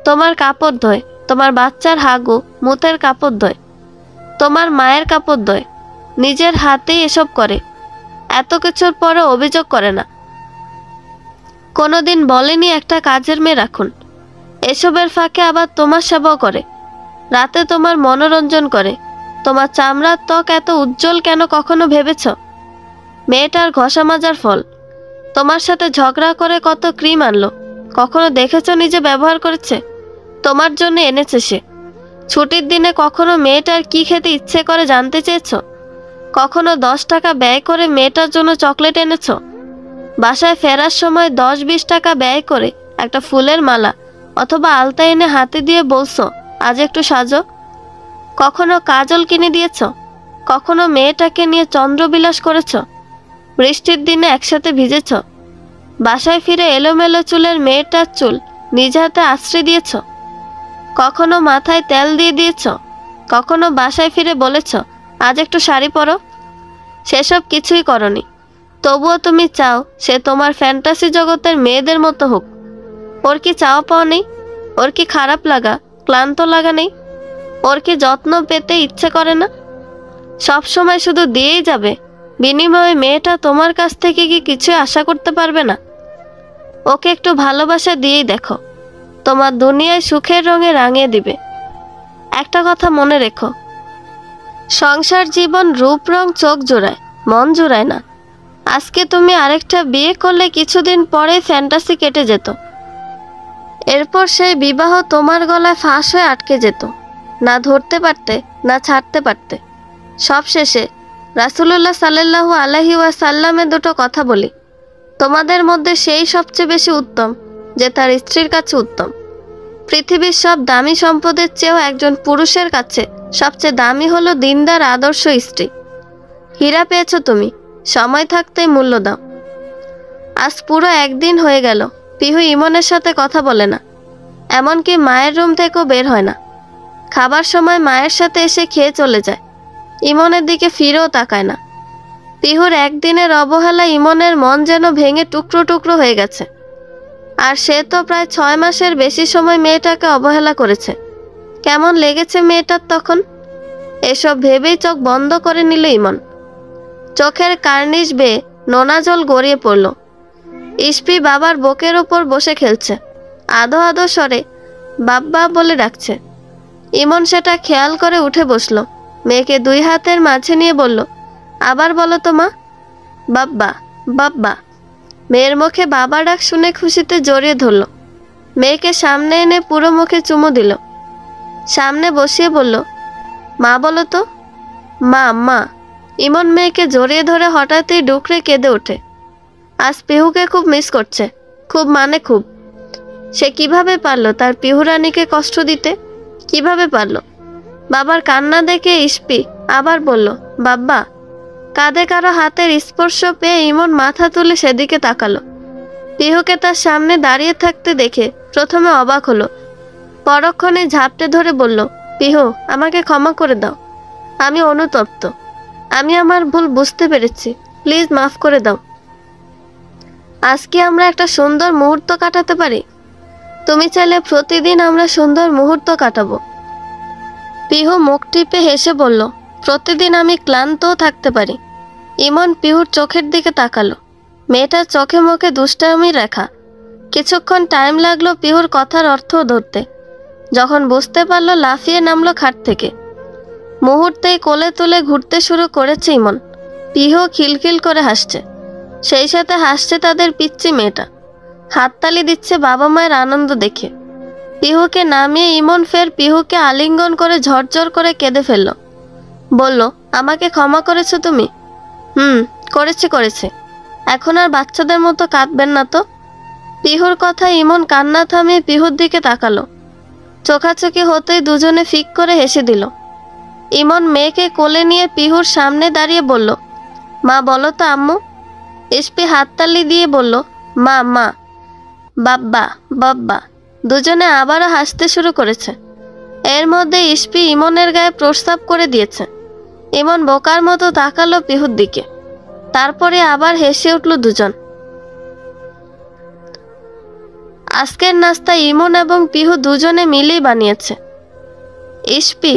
তোমার কাপড় ধোয়, তোমার বাচ্চার হাগু মুতের কাপড় ধোয়, তোমার মায়ের কাপড় ধোয়, নিজের হাতেই এসব করে। এত কিছুর পরে অভিযোগ করে না। কোনোদিন বলেনি একটা কাজের মেয়ে রাখুন। এসবের ফাঁকে আবার তোমার সেবাও করে, রাতে তোমার মনোরঞ্জন করে। তোমার চামড়ার ত্বক এত উজ্জ্বল কেন কখনো ভেবেছ? মেয়েটার ঘষা মাজার ফল। তোমার সাথে ঝগড়া করে কত ক্রিম আনলো, কখনো দেখেছ নিজে ব্যবহার করেছে? তোমার জন্য এনেছে সে। ছুটির দিনে কখনো মেয়েটার কি খেতে ইচ্ছে করে জানতে চেয়েছ? কখনো 10 টাকা ব্যয় করে মেয়েটার জন্য চকলেট এনেছ? বাসায় ফেরার সময় 10-20 টাকা ব্যয় করে একটা ফুলের মালা অথবা আলতা এনে হাতে দিয়ে বলছো, আজ একটু সাজো। কখনো কাজল কিনে দিয়েছ? কখনো মেয়েটাকে নিয়ে চন্দ্রবিলাস করেছ? বৃষ্টির দিনে একসাথে ভিজেছ? বাসায় ফিরে এলোমেলো চুলের মেয়েটার চুল নিজ হাতে আশ্রয় দিয়েছ? কখনো মাথায় তেল দিয়ে দিয়েছ? কখনো বাসায় ফিরে বলেছ, আজ একটু শাড়ি পরো? সেসব কিছুই করনি। তবুও তুমি চাও সে তোমার ফ্যান্টাসি জগতের মেয়েদের মতো হোক। ওর কি চাওয়া পাওয়া নেই? ওর কি খারাপ লাগা, ক্লান্ত লাগা নেই? ওর কি যত্ন পেতে ইচ্ছে করে না? সব সময় শুধু দিয়েই যাবে, বিনিময়ে মেয়েটা তোমার কাছ থেকে কি কিছু আশা করতে পারবে না? ওকে একটু ভালোবাসা দিয়েই দেখো, তোমার দুনিয়ায় সুখের রঙে রাঙিয়ে দিবে। একটা কথা মনে রেখো, সংসার জীবন রূপ রং চোখ জোড়ায়, মন জোড়ায় না। আজকে তুমি আরেকটা বিয়ে করলে কিছুদিন পরেই ফ্যান্টাসি কেটে যেত। এরপর সেই বিবাহ তোমার গলায় ফাঁস হয়ে আটকে যেত। না ধরতে পারতে, না ছাড়তে পারতে। সব শেষে রাসূলুল্লাহ সাল্লাল্লাহু আলাইহি ওয়াসাল্লামের দুটো কথা বলি। তোমাদের মধ্যে সেই সবচেয়ে বেশি উত্তম যে তার স্ত্রীর কাছে উত্তম। পৃথিবীর সব দামি সম্পদের চেয়েও একজন পুরুষের কাছে সবচেয়ে দামি হলো দিনদার আদর্শ স্ত্রী। হীরা পেয়েছো তুমি, সময় থাকতে মূল্য দাও। আজ পুরো একদিন হয়ে গেল পিহু ইমনের সাথে কথা বলে না, এমনকি মায়ের রুম থেকেও বের হয় না। খাবার সময় মায়ের সাথে এসে খেয়ে চলে যায়, ইমনের দিকে ফিরেও তাকায় না। পিহুর একদিনের অবহেলা ইমনের মন যেন ভেঙে টুকরো টুকরো হয়ে গেছে। আর সে তো প্রায় 6 মাসের বেশি সময় মেয়েটাকে অবহেলা করেছে। কেমন লেগেছে মেয়েটার তখন? এসব ভেবেই চোখ বন্ধ করে নিল ইমন। চোখের কার্নিশ বেয়ে নোনা জল গড়িয়ে পড়ল। ইস্পি বাবার বুকের উপর বসে খেলছে, আধো আধো স্বরে বাব্বা বলে ডাকছে। ইমন সেটা খেয়াল করে উঠে বসলো, মেয়েকে 2 হাতের মাঝে নিয়ে বলল, আবার বলো তো মা, বাব্বা বাব্বা। মেয়ের মুখে বাবা ডাক শুনে খুশিতে জড়িয়ে ধরল। মেয়েকে সামনে এনে পুরো মুখে চুমু দিল, সামনে বসিয়ে বলল, মা বলো তো, মা মা। ইমন মেয়েকে জড়িয়ে ধরে হঠাৎই ডুকরে কেঁদে ওঠে। আজ পিহুকে খুব মিস করছে, খুব মানে খুব। সে কিভাবে পারলো তার পিহুরানীকে কষ্ট দিতে, কিভাবে পারলো? বাবার কান্না দেখে ইস্পি আবার বলল, বাব্বা। কাঁধে কারো হাতের স্পর্শ পেয়ে ইমন মাথা তুলে সেদিকে তাকালো। পিহুকে তার সামনে দাঁড়িয়ে থাকতে দেখে প্রথমে অবাক হলো, পরক্ষণে ঝাপটে ধরে বলল, পিহু আমাকে ক্ষমা করে দাও, আমি অনুতপ্ত, আমি আমার ভুল বুঝতে পেরেছি, প্লিজ মাফ করে দাও। আজকে আমরা একটা সুন্দর মুহূর্ত কাটাতে পারি, তুমি চাইলে প্রতিদিন আমরা সুন্দর মুহূর্ত কাটাবো। পিহু মুখ টিপে হেসে বলল, প্রতিদিন আমি ক্লান্তও থাকতে পারি। ইমন পিহুর চোখের দিকে তাকালো, মেয়েটার চোখে মুখে দুষ্টামি রেখা। কিছুক্ষণ টাইম লাগলো পিহুর কথার অর্থ ধরতে। যখন বুঝতে পারলো লাফিয়ে নামলো খাট থেকে। মুহূর্তেই কোলে তুলে ঘুরতে শুরু করেছে ইমন। পিহু খিলখিল করে হাসছে, সেই সাথে হাসছে তাদের পিচ্চি মেয়েটা। হাততালি দিচ্ছে বাবা মায়ের আনন্দ দেখে। পিহুকে নামিয়ে ইমন ফের পিহুকে আলিঙ্গন করে ঝরঝর করে কেঁদে ফেলল। বলল, আমাকে ক্ষমা করেছো তুমি? করেছি। এখন আর বাচ্চাদের মতো কাঁদবেন না তো। পিহুর কথা ইমন কান্না থামিয়ে পিহুর দিকে তাকালো। চোখাচোখি হতেই দুজনে ফিক করে হেসে দিল। ইমন মেয়েকে কোলে নিয়ে পিহুর সামনে দাঁড়িয়ে বলল, মা বলো তো আম্মু। ইস্পি হাততালি দিয়ে বলল, মা মা। বাব্বা বাব্বা। দুজনে আবারও হাসতে শুরু করেছে। এর মধ্যে ইস্পি ইমনের গায়ে প্রস্তাব করে দিয়েছে। ইমন বোকার মতো তাকালো পিহুর দিকে, তারপরে আবার হেসে উঠল দুজন। আজকের নাস্তা ইমন এবং পিহু দুজনে মিলেই বানিয়েছে। ইস্পি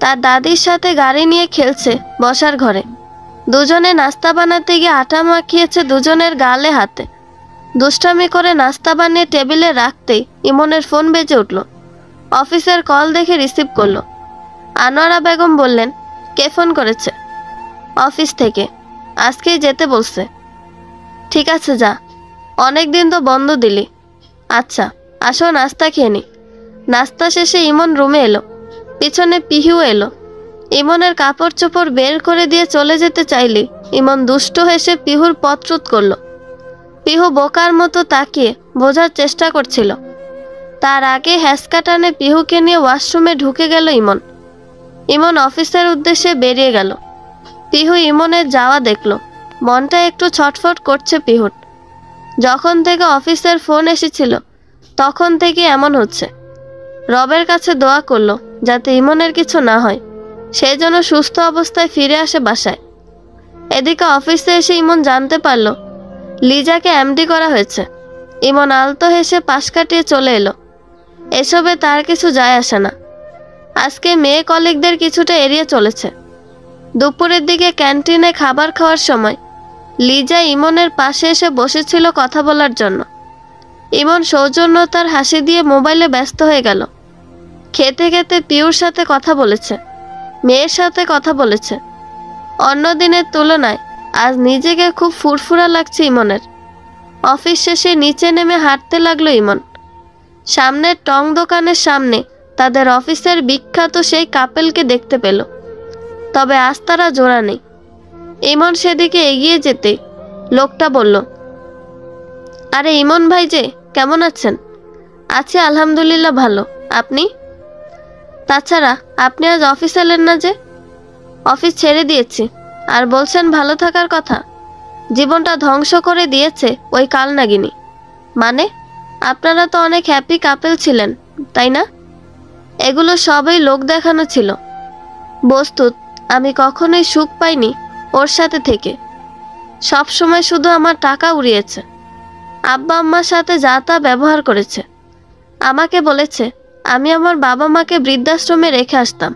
তার দাদির সাথে গাড়ি নিয়ে খেলছে বসার ঘরে। দুজনে নাস্তা বানাতে গিয়ে আটা মাখিয়েছে দুজনের গালে হাতে। দুষ্টামি করে নাস্তা বানিয়ে টেবিলে রাখতেই ইমনের ফোন বেজে উঠল। অফিসের কল দেখে রিসিভ করলো। আনোয়ারা বেগম বললেন, কে ফোন করেছে? অফিস থেকে, আজকেই যেতে বলছে। ঠিক আছে যা, অনেক দিন তো বন্ধ দিলি। আচ্ছা আসো নাস্তা খেয়ে নি। নাস্তা শেষে ইমন রুমে এলো, পিছনে পিহু এলো। ইমনের কাপড় চোপড় বের করে দিয়ে চলে যেতে চাইলে ইমন দুষ্ট হেসে পিহুর পথরোধ করলো। পিহু বোকার মতো তাকিয়ে বোঝার চেষ্টা করছিল। তার আগে হ্যাসকা টানে পিহুকে নিয়ে ওয়াশরুমে ঢুকে গেল ইমন। ইমন অফিসের উদ্দেশ্যে বেরিয়ে গেল। পিহু ইমনের যাওয়া দেখলো, মনটা একটু ছটফট করছে পিহুর। যখন থেকে অফিসের ফোন এসেছিল তখন থেকে এমন হচ্ছে। রবের কাছে দোয়া করলো যাতে ইমনের কিছু না হয়, সে যেন সুস্থ অবস্থায় ফিরে আসে বাসায়। এদিকে অফিসে এসে ইমন জানতে পারলো লিজাকে এমডি করা হয়েছে। ইমন আলতো হেসে পাশ কাটিয়ে চলে এলো। এসবে তার কিছু যায় আসে না। আজকে মেয়ে কলিগদের কিছুটা এড়িয়ে চলেছে। দুপুরের দিকে ক্যান্টিনে খাবার খাওয়ার সময় লিজা ইমনের পাশে এসে বসেছিল কথা বলার জন্য। ইমন সৌজন্যতার হাসি দিয়ে মোবাইলে ব্যস্ত হয়ে গেল। খেতে খেতে পিউর সাথে কথা বলেছে, মেয়ের সাথে কথা বলেছে। অন্য দিনের তুলনায় আজ নিজেকে খুব ফুরফুরা লাগছে ইমনের। অফিস শেষে নিচে নেমে হাঁটতে লাগলো ইমন। সামনের টং দোকানের সামনে তাদের অফিসের বিখ্যাত সেই কাপেলকে দেখতে পেল, তবে আজ তারা জোড়া নেই। ইমন সেদিকে এগিয়ে যেতে লোকটা বলল, আরে ইমন ভাই যে, কেমন আছেন? আছি আলহামদুলিল্লাহ ভালো, আপনি? তাছাড়া আপনি আজ অফিস এলেন না যে? অফিস ছেড়ে দিয়েছি, আর বলছেন ভালো থাকার কথা। জীবনটা ধ্বংস করে দিয়েছে ওই কালনাগিনী। মানে আপনারা তো অনেক হ্যাপি কাপল ছিলেন, তাই না? এগুলো সবই লোক দেখানো ছিল। বস্তুত আমি কখনোই সুখ পাইনি ওর সাথে থেকে। সব সময় শুধু আমার টাকা উড়িয়েছে। আব্বা আম্মার সাথে যা তা ব্যবহার করেছে। আমাকে বলেছে আমি আমার বাবা মাকে বৃদ্ধাশ্রমে রেখে আসতাম।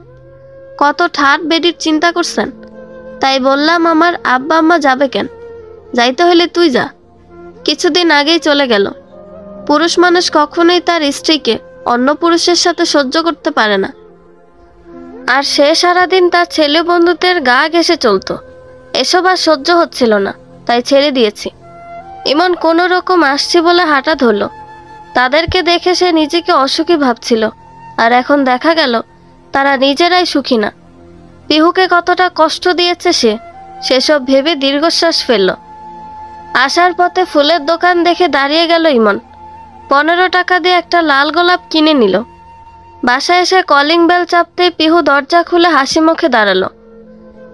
কত ঠাট বেডির চিন্তা করছেন। তাই বললাম আমার আব্বা আম্মা যাবে কেন, যাইতে হলে তুই যা। কিছুদিন আগেই চলে গেল। পুরুষ মানুষ কখনোই তার স্ত্রীকে অন্য পুরুষের সাথে সহ্য করতে পারে না। আর সে সারাদিন তার ছেলে বন্ধুদের গা ঘেঁষে চলতো। এসব আর সহ্য হচ্ছিল না, তাই ছেড়ে দিয়েছি। ইমন কোনো রকম আসছি বলে হাঁটা ধরল। তাদেরকে দেখে সে নিজেকে অসুখী ভাবছিল, আর এখন দেখা গেল তারা নিজেরাই সুখী না। পিহুকে কতটা কষ্ট দিয়েছে সে, সেসব ভেবে দীর্ঘশ্বাস ফেলল। আসার পথে ফুলের দোকান দেখে দাঁড়িয়ে গেল ইমন। 15 টাকা দিয়ে একটা লাল গোলাপ কিনে নিল। বাসায় এসে কলিং বেল চাপতেই পিহু দরজা খুলে হাসি মুখে দাঁড়ালো।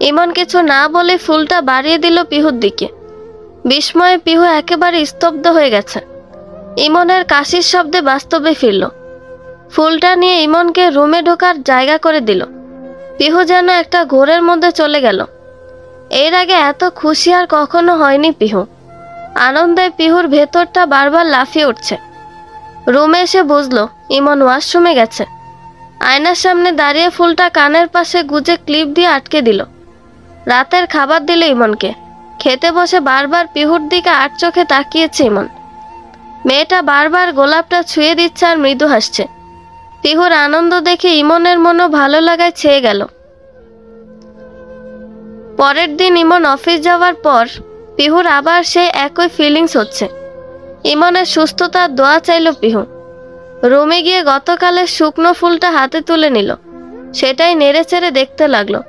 ইমন কিছু না বলে ফুলটা বাড়িয়ে দিল পিহুর দিকে। বিস্ময়ে পিহু একেবারে স্তব্ধ হয়ে গেছে। ইমনের কাশির শব্দে বাস্তবে ফিরল। ফুলটা নিয়ে ইমনকে রুমে ঢোকার জায়গা করে দিল। পিহু যেন একটা ঘোরের মধ্যে চলে গেল। এর আগে এত খুশি আর কখনো হয়নি পিহু। আনন্দে পিহুর ভেতরটা বারবার লাফিয়ে উঠছে। রুমে এসে বুঝলো ইমন ওয়াশরুমে গেছে। আয়নার সামনে দাঁড়িয়ে ফুলটা কানের পাশে গুজে ক্লিপ দিয়ে আটকে দিল। রাতের খাবার দিল ইমনকে। খেতে বসে বারবার পিহুর দিকে আট চোখে তাকিয়েছে ইমন। মেয়েটা বারবার গোলাপটা ছুঁয়ে দিচ্ছে আর মৃদু হাসছে। পিহুর আনন্দ দেখে ইমনের মনও ভালো লাগায় ছেয়ে গেল। পরের দিন ইমন অফিস যাওয়ার পর পিহুর আবার সেই একই ফিলিংস হচ্ছে। ইমনের সুস্থতার দোয়া চাইল পিহু। রুমে গিয়ে গতকালের শুকনো ফুলটা হাতে তুলে নিল। সেটাই নেড়েচেড়ে দেখতে লাগলো।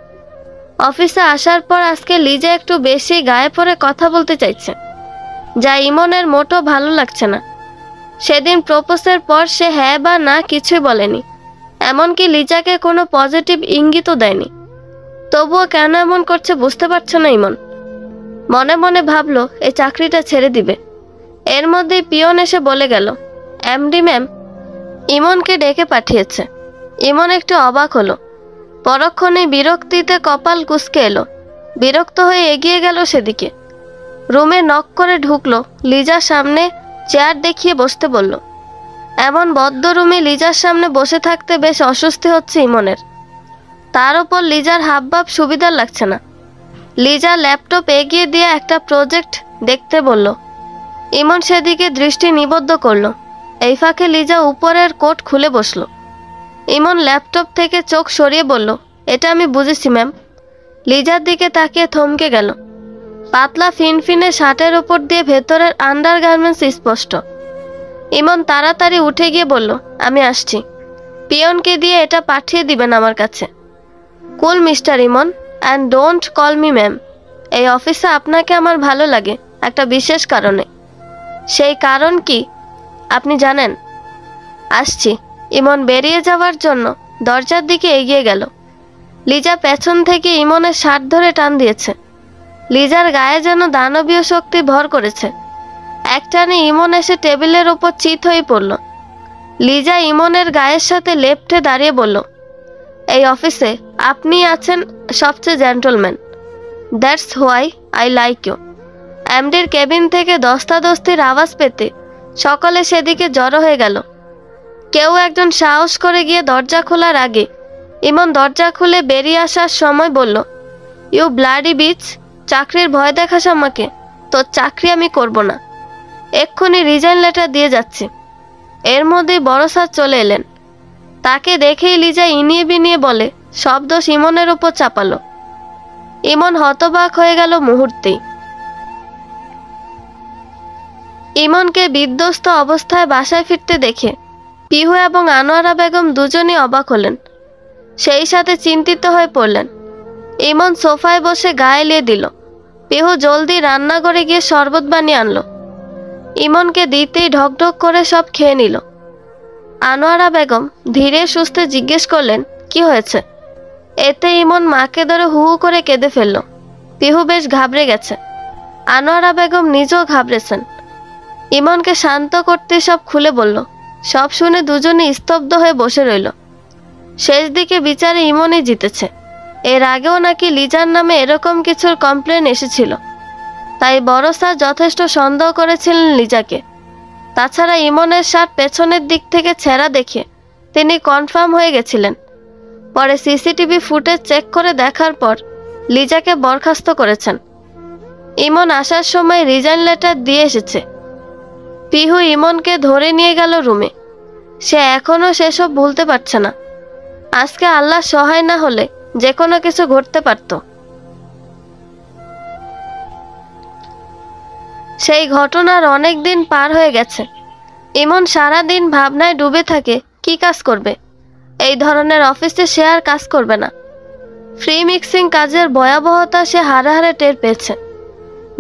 অফিসে আসার পর আজকে লিজা একটু বেশি গায়ে পড়ে কথা বলতে চাইছে, যা ইমনের মোটো ভালো লাগছে না। সেদিন প্রপোজের পর সে হ্যাঁ বা না কিছুই বলেনি, এমনকি লিজাকে কোনো পজিটিভ ইঙ্গিতও দেয়নি। তবুও কেন এমন করছে বুঝতে পারছে না ইমন। মনে মনে ভাবলো এই চাকরিটা ছেড়ে দিবে। এর মধ্যেই পিয়ন এসে বলে গেল এমডি ম্যাম ইমনকে ডেকে পাঠিয়েছে। ইমন একটু অবাক হলো। পরক্ষণে বিরক্তিতে কপাল কুঁচকে এলো। বিরক্ত হয়ে এগিয়ে গেল সেদিকে। রুমে নক করে ঢুকলো। লিজার সামনে চেয়ার দেখিয়ে বসতে বলল। এমন বদ্ধ রুমে লিজার সামনে বসে থাকতে বেশ অস্বস্তি হচ্ছে ইমনের। তার উপর লিজার হাবভাব সুবিধার লাগছে না। লিজা ল্যাপটপ এগিয়ে দিয়ে একটা প্রজেক্ট দেখতে বলল। ইমন সেদিকে দৃষ্টি নিবদ্ধ করলো। এই ফাঁকে লিজা উপরের কোট খুলে বসলো। ইমন ল্যাপটপ থেকে চোখ সরিয়ে বলল, এটা আমি বুঝেছি ম্যাম। লিজার দিকে তাকিয়ে থমকে গেল। পাতলা ফিনফিনে শার্টের ওপর দিয়ে ভেতরের আন্ডারগার্মেন্টস স্পষ্ট। ইমন তাড়াতাড়ি উঠে গিয়ে বলল, আমি আসছি। পিয়নকে দিয়ে এটা পাঠিয়ে দিবেন আমার কাছে। Cool mister Emon, and don't call me ma'am. এই অফিসে আপনাকে আমার ভালো লাগে একটা বিশেষ কারণে। সেই কারণ কি আপনি জানেন? আসছি। ইমন বেরিয়ে যাওয়ার জন্য দরজার দিকে এগিয়ে গেল। লিজা পেছন থেকে ইমনের শার্ট ধরে টান দিয়েছে। লিজার গায়ে যেন দানবীয় শক্তি ভর করেছে। একটানে ইমন এসে টেবিলের ওপর চিত হয়ে পড়ল। লিজা ইমনের গায়ের সাথে লেপ্টে দাঁড়িয়ে বলল, এই অফিসে আপনি আছেন সবচেয়ে gentleman. That's why I like you. এমডির কেবিন থেকে দস্তাদস্তির আওয়াজ পেতে সকলে সেদিকে জড়ো হয়ে গেল। কেউ একজন সাহস করে গিয়ে দরজা খোলার আগে ইমন দরজা খুলে বেরিয়ে আসার সময় বলল, ইউ ব্লাডি বিচ, চাকরির ভয় দেখাস আমাকে? তোর চাকরি আমি করব না। এক্ষুনি রিজাইন লেটার দিয়ে যাচ্ছি। এর মধ্যেই বড় স্যার চলে এলেন। তাকে দেখেই লিজা ইনিয়ে বিনিয়ে বলে সব দোষ ইমনের উপর চাপালো। ইমন হতবাক হয়ে গেল মুহূর্তেই। ইমনকে বিধ্বস্ত অবস্থায় বাসায় ফিরতে দেখে পিহু এবং আনোয়ারা বেগম দুজনই অবাক হলেন। সেই সাথে চিন্তিত হয়ে পড়লেন। ইমন সোফায় বসে গায়ে লিয়ে দিল। পিহু জলদি রান্নাঘরে গিয়ে শরবত বানিয়ে আনলো। ইমনকে দিতেই ঢকঢক করে সব খেয়ে নিল। আনোয়ারা বেগম ধীরে সুস্থে জিজ্ঞেস করলেন, কি হয়েছে? এতে ইমন মাকে ধরে হু হু করে কেঁদে ফেলল। পিহু বেশ ঘাবড়ে গেছে। আনোয়ারা বেগম নিজেও ঘাবড়েছেন। ইমনকে শান্ত করতে সব খুলে বলল। সব শুনে দুজনে স্তব্ধ হয়ে বসে রইল। শেষ দিকে বিচারে ইমনই জিতেছে। এর আগেও নাকি লিজার নামে এরকম কিছুর কমপ্লেন এসেছিল, তাই বড় স্যার যথেষ্ট সন্দেহ করেছিলেন লিজাকে। তাছাড়া ইমনের শার্ট পেছনের দিক থেকে ছেঁড়া দেখে তিনি কনফার্ম হয়ে গেছিলেন। পরে সিসিটিভি ফুটেজ চেক করে দেখার পর লিজাকে বরখাস্ত করেছেন। ইমন আসার সময় রিজাইন লেটার দিয়ে এসেছে। পিহু ইমনকে ধরে নিয়ে গেল রুমে। সে এখনও সেসব ভুলতে পারছে না। আজকে আল্লাহ সহায় না হলে যে কোনো কিছু ঘটতে পারত। সেই ঘটনার অনেক দিন পার হয়ে গেছে। ইমন সারাদিন ভাবনায় ডুবে থাকে কি কাজ করবে। এই ধরনের অফিসে সে আর কাজ করবে না। ফ্রি মিক্সিং কাজের ভয়াবহতা সে হাড়ে হাড়ে টের পেয়েছে।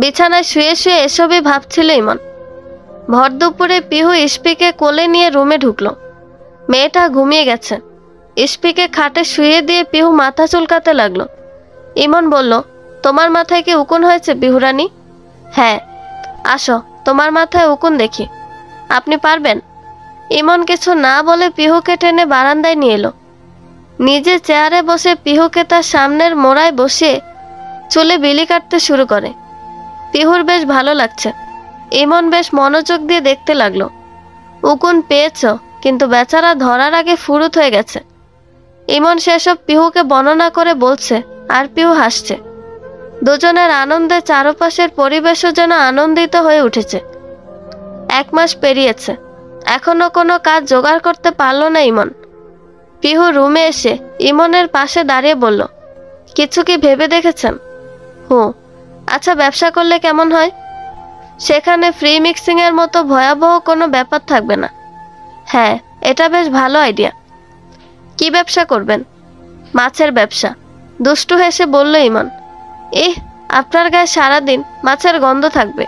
বিছানায় শুয়ে শুয়ে এসবই ভাবছিল ইমন। ভর দুপুরে পিহু ইস্পিকে কোলে নিয়ে রুমে ঢুকলো। মেয়েটা ঘুমিয়ে গেছে। ইস্পিকে খাটে শুয়ে দিয়ে পিহু মাথা চুলকাতে লাগলো। ইমন বলল, তোমার মাথায় কি উকুন হয়েছে পিহুরানি? হ্যাঁ। আসো, তোমার মাথায় উকুন দেখি। আপনি পারবেন? ইমন কিছু না বলে পিহুকে টেনে বারান্দায় নিয়ে এলো। নিজে চেয়ারে বসে পিহুকে তার সামনের মোড়ায় বসিয়ে চুলে বিলি কাটতে শুরু করে। পিহুর বেশ ভালো লাগছে। ইমন বেশ মনোযোগ দিয়ে দেখতে লাগলো। উকুন পেয়েছ, কিন্তু বেচারা ধরার আগে ফুরুত হয়ে গেছে। ইমন সেসব পিহুকে বর্ণনা করে বলছে, আর পিহু হাসছে। দুজনের আনন্দে চারপাশের পরিবেশও যেন আনন্দিত হয়ে উঠেছে। 1 মাস পেরিয়েছে, এখনো কোনো কাজ জোগাড় করতে পারল না ইমন। পিহু রুমে এসে ইমনের পাশে দাঁড়িয়ে বলল, কিছু কি ভেবে দেখেছেন? আচ্ছা, ব্যবসা করলে কেমন হয়? সেখানে ফ্রি মিক্সিংয়ের মতো ভয়াবহ কোনো ব্যাপার থাকবে না। হ্যাঁ, এটা বেশ ভালো আইডিয়া। কি ব্যবসা করবেন? মাছের ব্যবসা, দুষ্টু হেসে বলল ইমন। আপনার গায়ে সারাদিন মাছের গন্ধ থাকবে।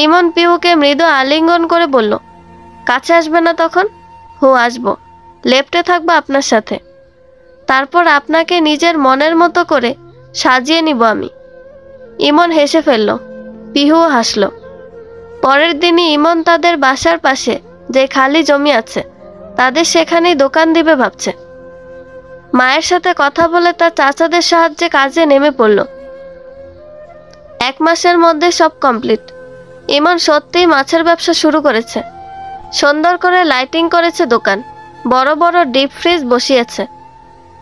ইমন পিহুকে মৃদু আলিঙ্গন করে বলল, কাছে আসবে না তখন? আসবো, লেপ্টে থাকবো আপনার সাথে। তারপর আপনাকে নিজের মনের মতো করে সাজিয়ে নিব আমি। ইমন হেসে ফেলল। পিহুও হাসল। পরের দিনই ইমন তাদের বাসার পাশে যে খালি জমি আছে তাদের সেখানেই দোকান দিবে ভাবছে। মায়ের সাথে কথা বলে তার চাচাদের সাহায্যে কাজে নেমে পড়ল। 1 মাসের মধ্যে সব কমপ্লিট। ইমন সত্যিই মাছের ব্যবসা শুরু করেছে। সুন্দর করে লাইটিং করেছে দোকান, বড় বড় ডিপ ফ্রিজ বসিয়েছে।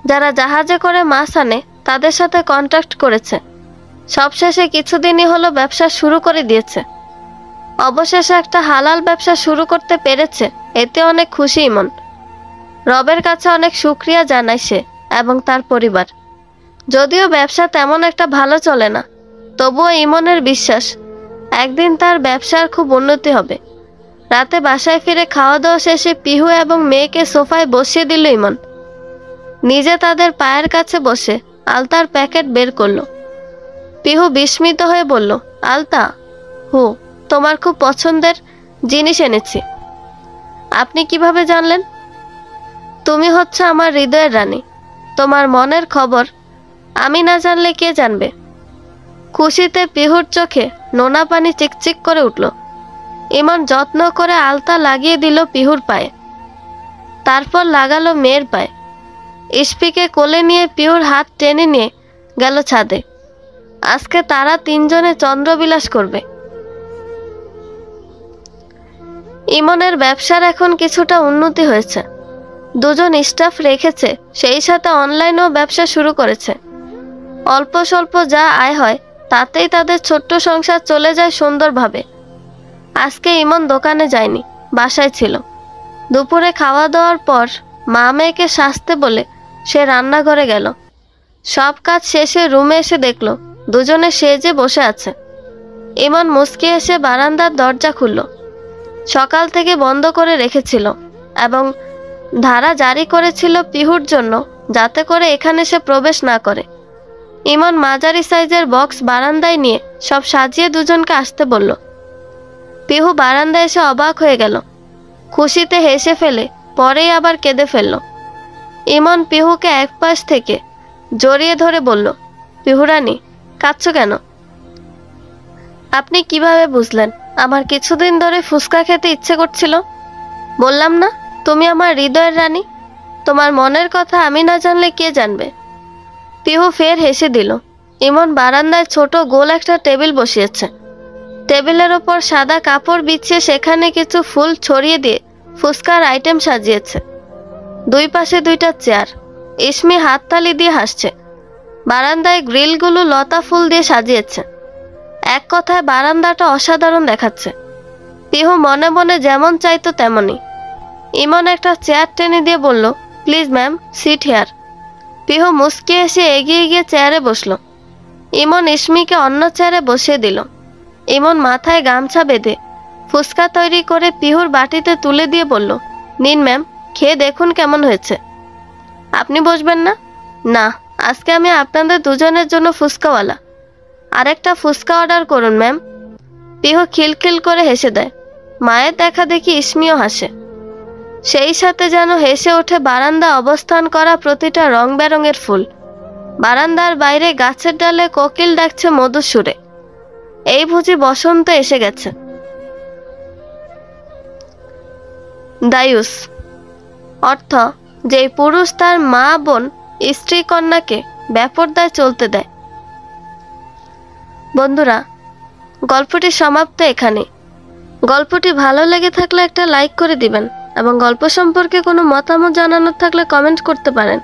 যারা জাহাজে করে মাছ আনে তাদের সাথে কন্ট্যাক্ট করেছে। সবশেষে কিছুদিনই হলো ব্যবসা শুরু করে দিয়েছে। অবশেষে একটা হালাল ব্যবসা শুরু করতে পেরেছে, এতে অনেক খুশি ইমন। রবের কাছে অনেক শুকরিয়া জানায় সে এবং তার পরিবার। যদিও ব্যবসা তেমন একটা ভালো চলে না, তবুও ইমনের বিশ্বাস একদিন তার ব্যবসার খুব উন্নতি হবে। রাতে বাসায় ফিরে খাওয়া দাওয়া শেষে পিহু এবং মেয়েকে সোফায় বসিয়ে দিল ইমন। নিজে তাদের পায়ের কাছে বসে আলতার প্যাকেট বের করলো। পিহু বিস্মিত হয়ে বলল, আলতা? তোমার খুব পছন্দের জিনিস এনেছি। আপনি কিভাবে জানলেন? তুমি হচ্ছে আমার হৃদয়ের রানী। তোমার মনের খবর আমি না জানলে কে জানবে? খুশিতে পিহুর চোখে নোনা পানি চিকচিক করে উঠল। ইমন যত্ন করে আলতা লাগিয়ে দিল পিহুর পায়ে, তারপর লাগালো মেয়ের পায়ে। ইস্পিকে কোলে নিয়ে পিহুর হাত টেনে নিয়ে গেল ছাদে। আজকে তারা 3 জনে চন্দ্রবিলাস করবে। ইমনের ব্যবসার এখন কিছুটা উন্নতি হয়েছে। 2 জন স্টাফ রেখেছে, সেই সাথে অনলাইনেও ব্যবসা শুরু করেছে। অল্প স্বল্প যা আয় হয় তাতেই তাদের ছোট্ট সংসার চলে যায় সুন্দরভাবে। আজকে ইমন দোকানে যায়নি, বাসায় ছিল। দুপুরে খাওয়া দাওয়ার পর মা মেয়েকে সাজতে বলে সে রান্নাঘরে গেল। সব কাজ শেষে রুমে এসে দেখলো দুজনে সেজে বসে আছে। ইমন মুচকি এসে বারান্দার দরজা খুলল। সকাল থেকে বন্ধ করে রেখেছিল এবং ধারা জারি করেছিল পিহুর জন্য, যাতে করে এখানে সে প্রবেশ না করে। ইমন মাঝারি সাইজের বক্স বারান্দায় নিয়ে সব সাজিয়ে দুজনকে আসতে বলল। পিহু বারান্দায় এসে অবাক হয়ে গেল। খুশিতে হেসে ফেলে পরেই আবার কেঁদে ফেলল। ইমন পিহুকে এক পাশ থেকে জড়িয়ে ধরে বলল, পিহুরানি, কাঁদছো কেন? আপনি কিভাবে বুঝলেন আমার কিছুদিন ধরে ফুচকা খেতে ইচ্ছে করছিল? বললাম না তুমি আমার হৃদয়ের রানী, তোমার মনের কথা আমি না জানলে কে জানবে? পিহু ফের হেসে দিল। ইমন বারান্দায় ছোট গোল একটা টেবিল বসিয়েছে। টেবিলের ওপর সাদা কাপড় বিছিয়ে সেখানে কিছু ফুল ছড়িয়ে দিয়ে ফুচকার আইটেম সাজিয়েছে। দুই পাশে দুইটা চেয়ার। ইসমি হাততালি দিয়ে হাসছে। বারান্দায় গ্রিলগুলো লতা ফুল দিয়ে সাজিয়েছে। এক কথায় বারান্দাটা অসাধারণ দেখাচ্ছে। পিহু মনে মনে যেমন চাইতো তেমনই। ইমন একটা চেয়ার টেনে দিয়ে বলল, please ma'am, sit here. Pihu মুচকি এসে এগিয়ে গিয়ে চেয়ারে বসলো। ইমন ইসমিকে অন্য চেয়ারে বসিয়ে দিল। ইমন মাথায় গামছা বেঁধে ফুচকা তৈরি করে পিহুর বাটিতে তুলে দিয়ে বলল, নিন ম্যাম, খেয়ে দেখুন কেমন হয়েছে। আপনি বসবেন না? না, আজকে আমি আপনাদের দুজনের জন্য ফুচকাওয়ালা। আরেকটা ফুচকা অর্ডার করুন ম্যাম। পিহু খিলখিল করে হেসে দেয়। মায়ের দেখা দেখি ইসমিও হাসে। সেই সাথে যেন হেসে ওঠে বারান্দা অবস্থান করা প্রতিটা রং বেরঙের ফুল। বারান্দার বাইরে গাছের ডালে কোকিল ডাকছে মধুর সুরে। এই বুঝি বসন্ত এসে গেছে। দায়ুস অর্থ যেই পুরুষ তার মা, বোন, স্ত্রী, কন্যাকে বেপরদায় চলতে দেয়। বন্ধুরা, গল্পটি সমাপ্ত এখানে। গল্পটি ভালো লেগে থাকলে একটা লাইক করে দিবেন এবং গল্প সম্পর্কে কোনো মতামত জানানোর থাকলে কমেন্ট করতে পারেন।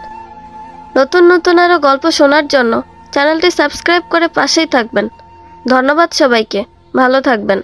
নতুন নতুন আরও গল্প শোনার জন্য চ্যানেলটি সাবস্ক্রাইব করে পাশেই থাকবেন। ধন্যবাদ সবাইকে। ভালো থাকবেন।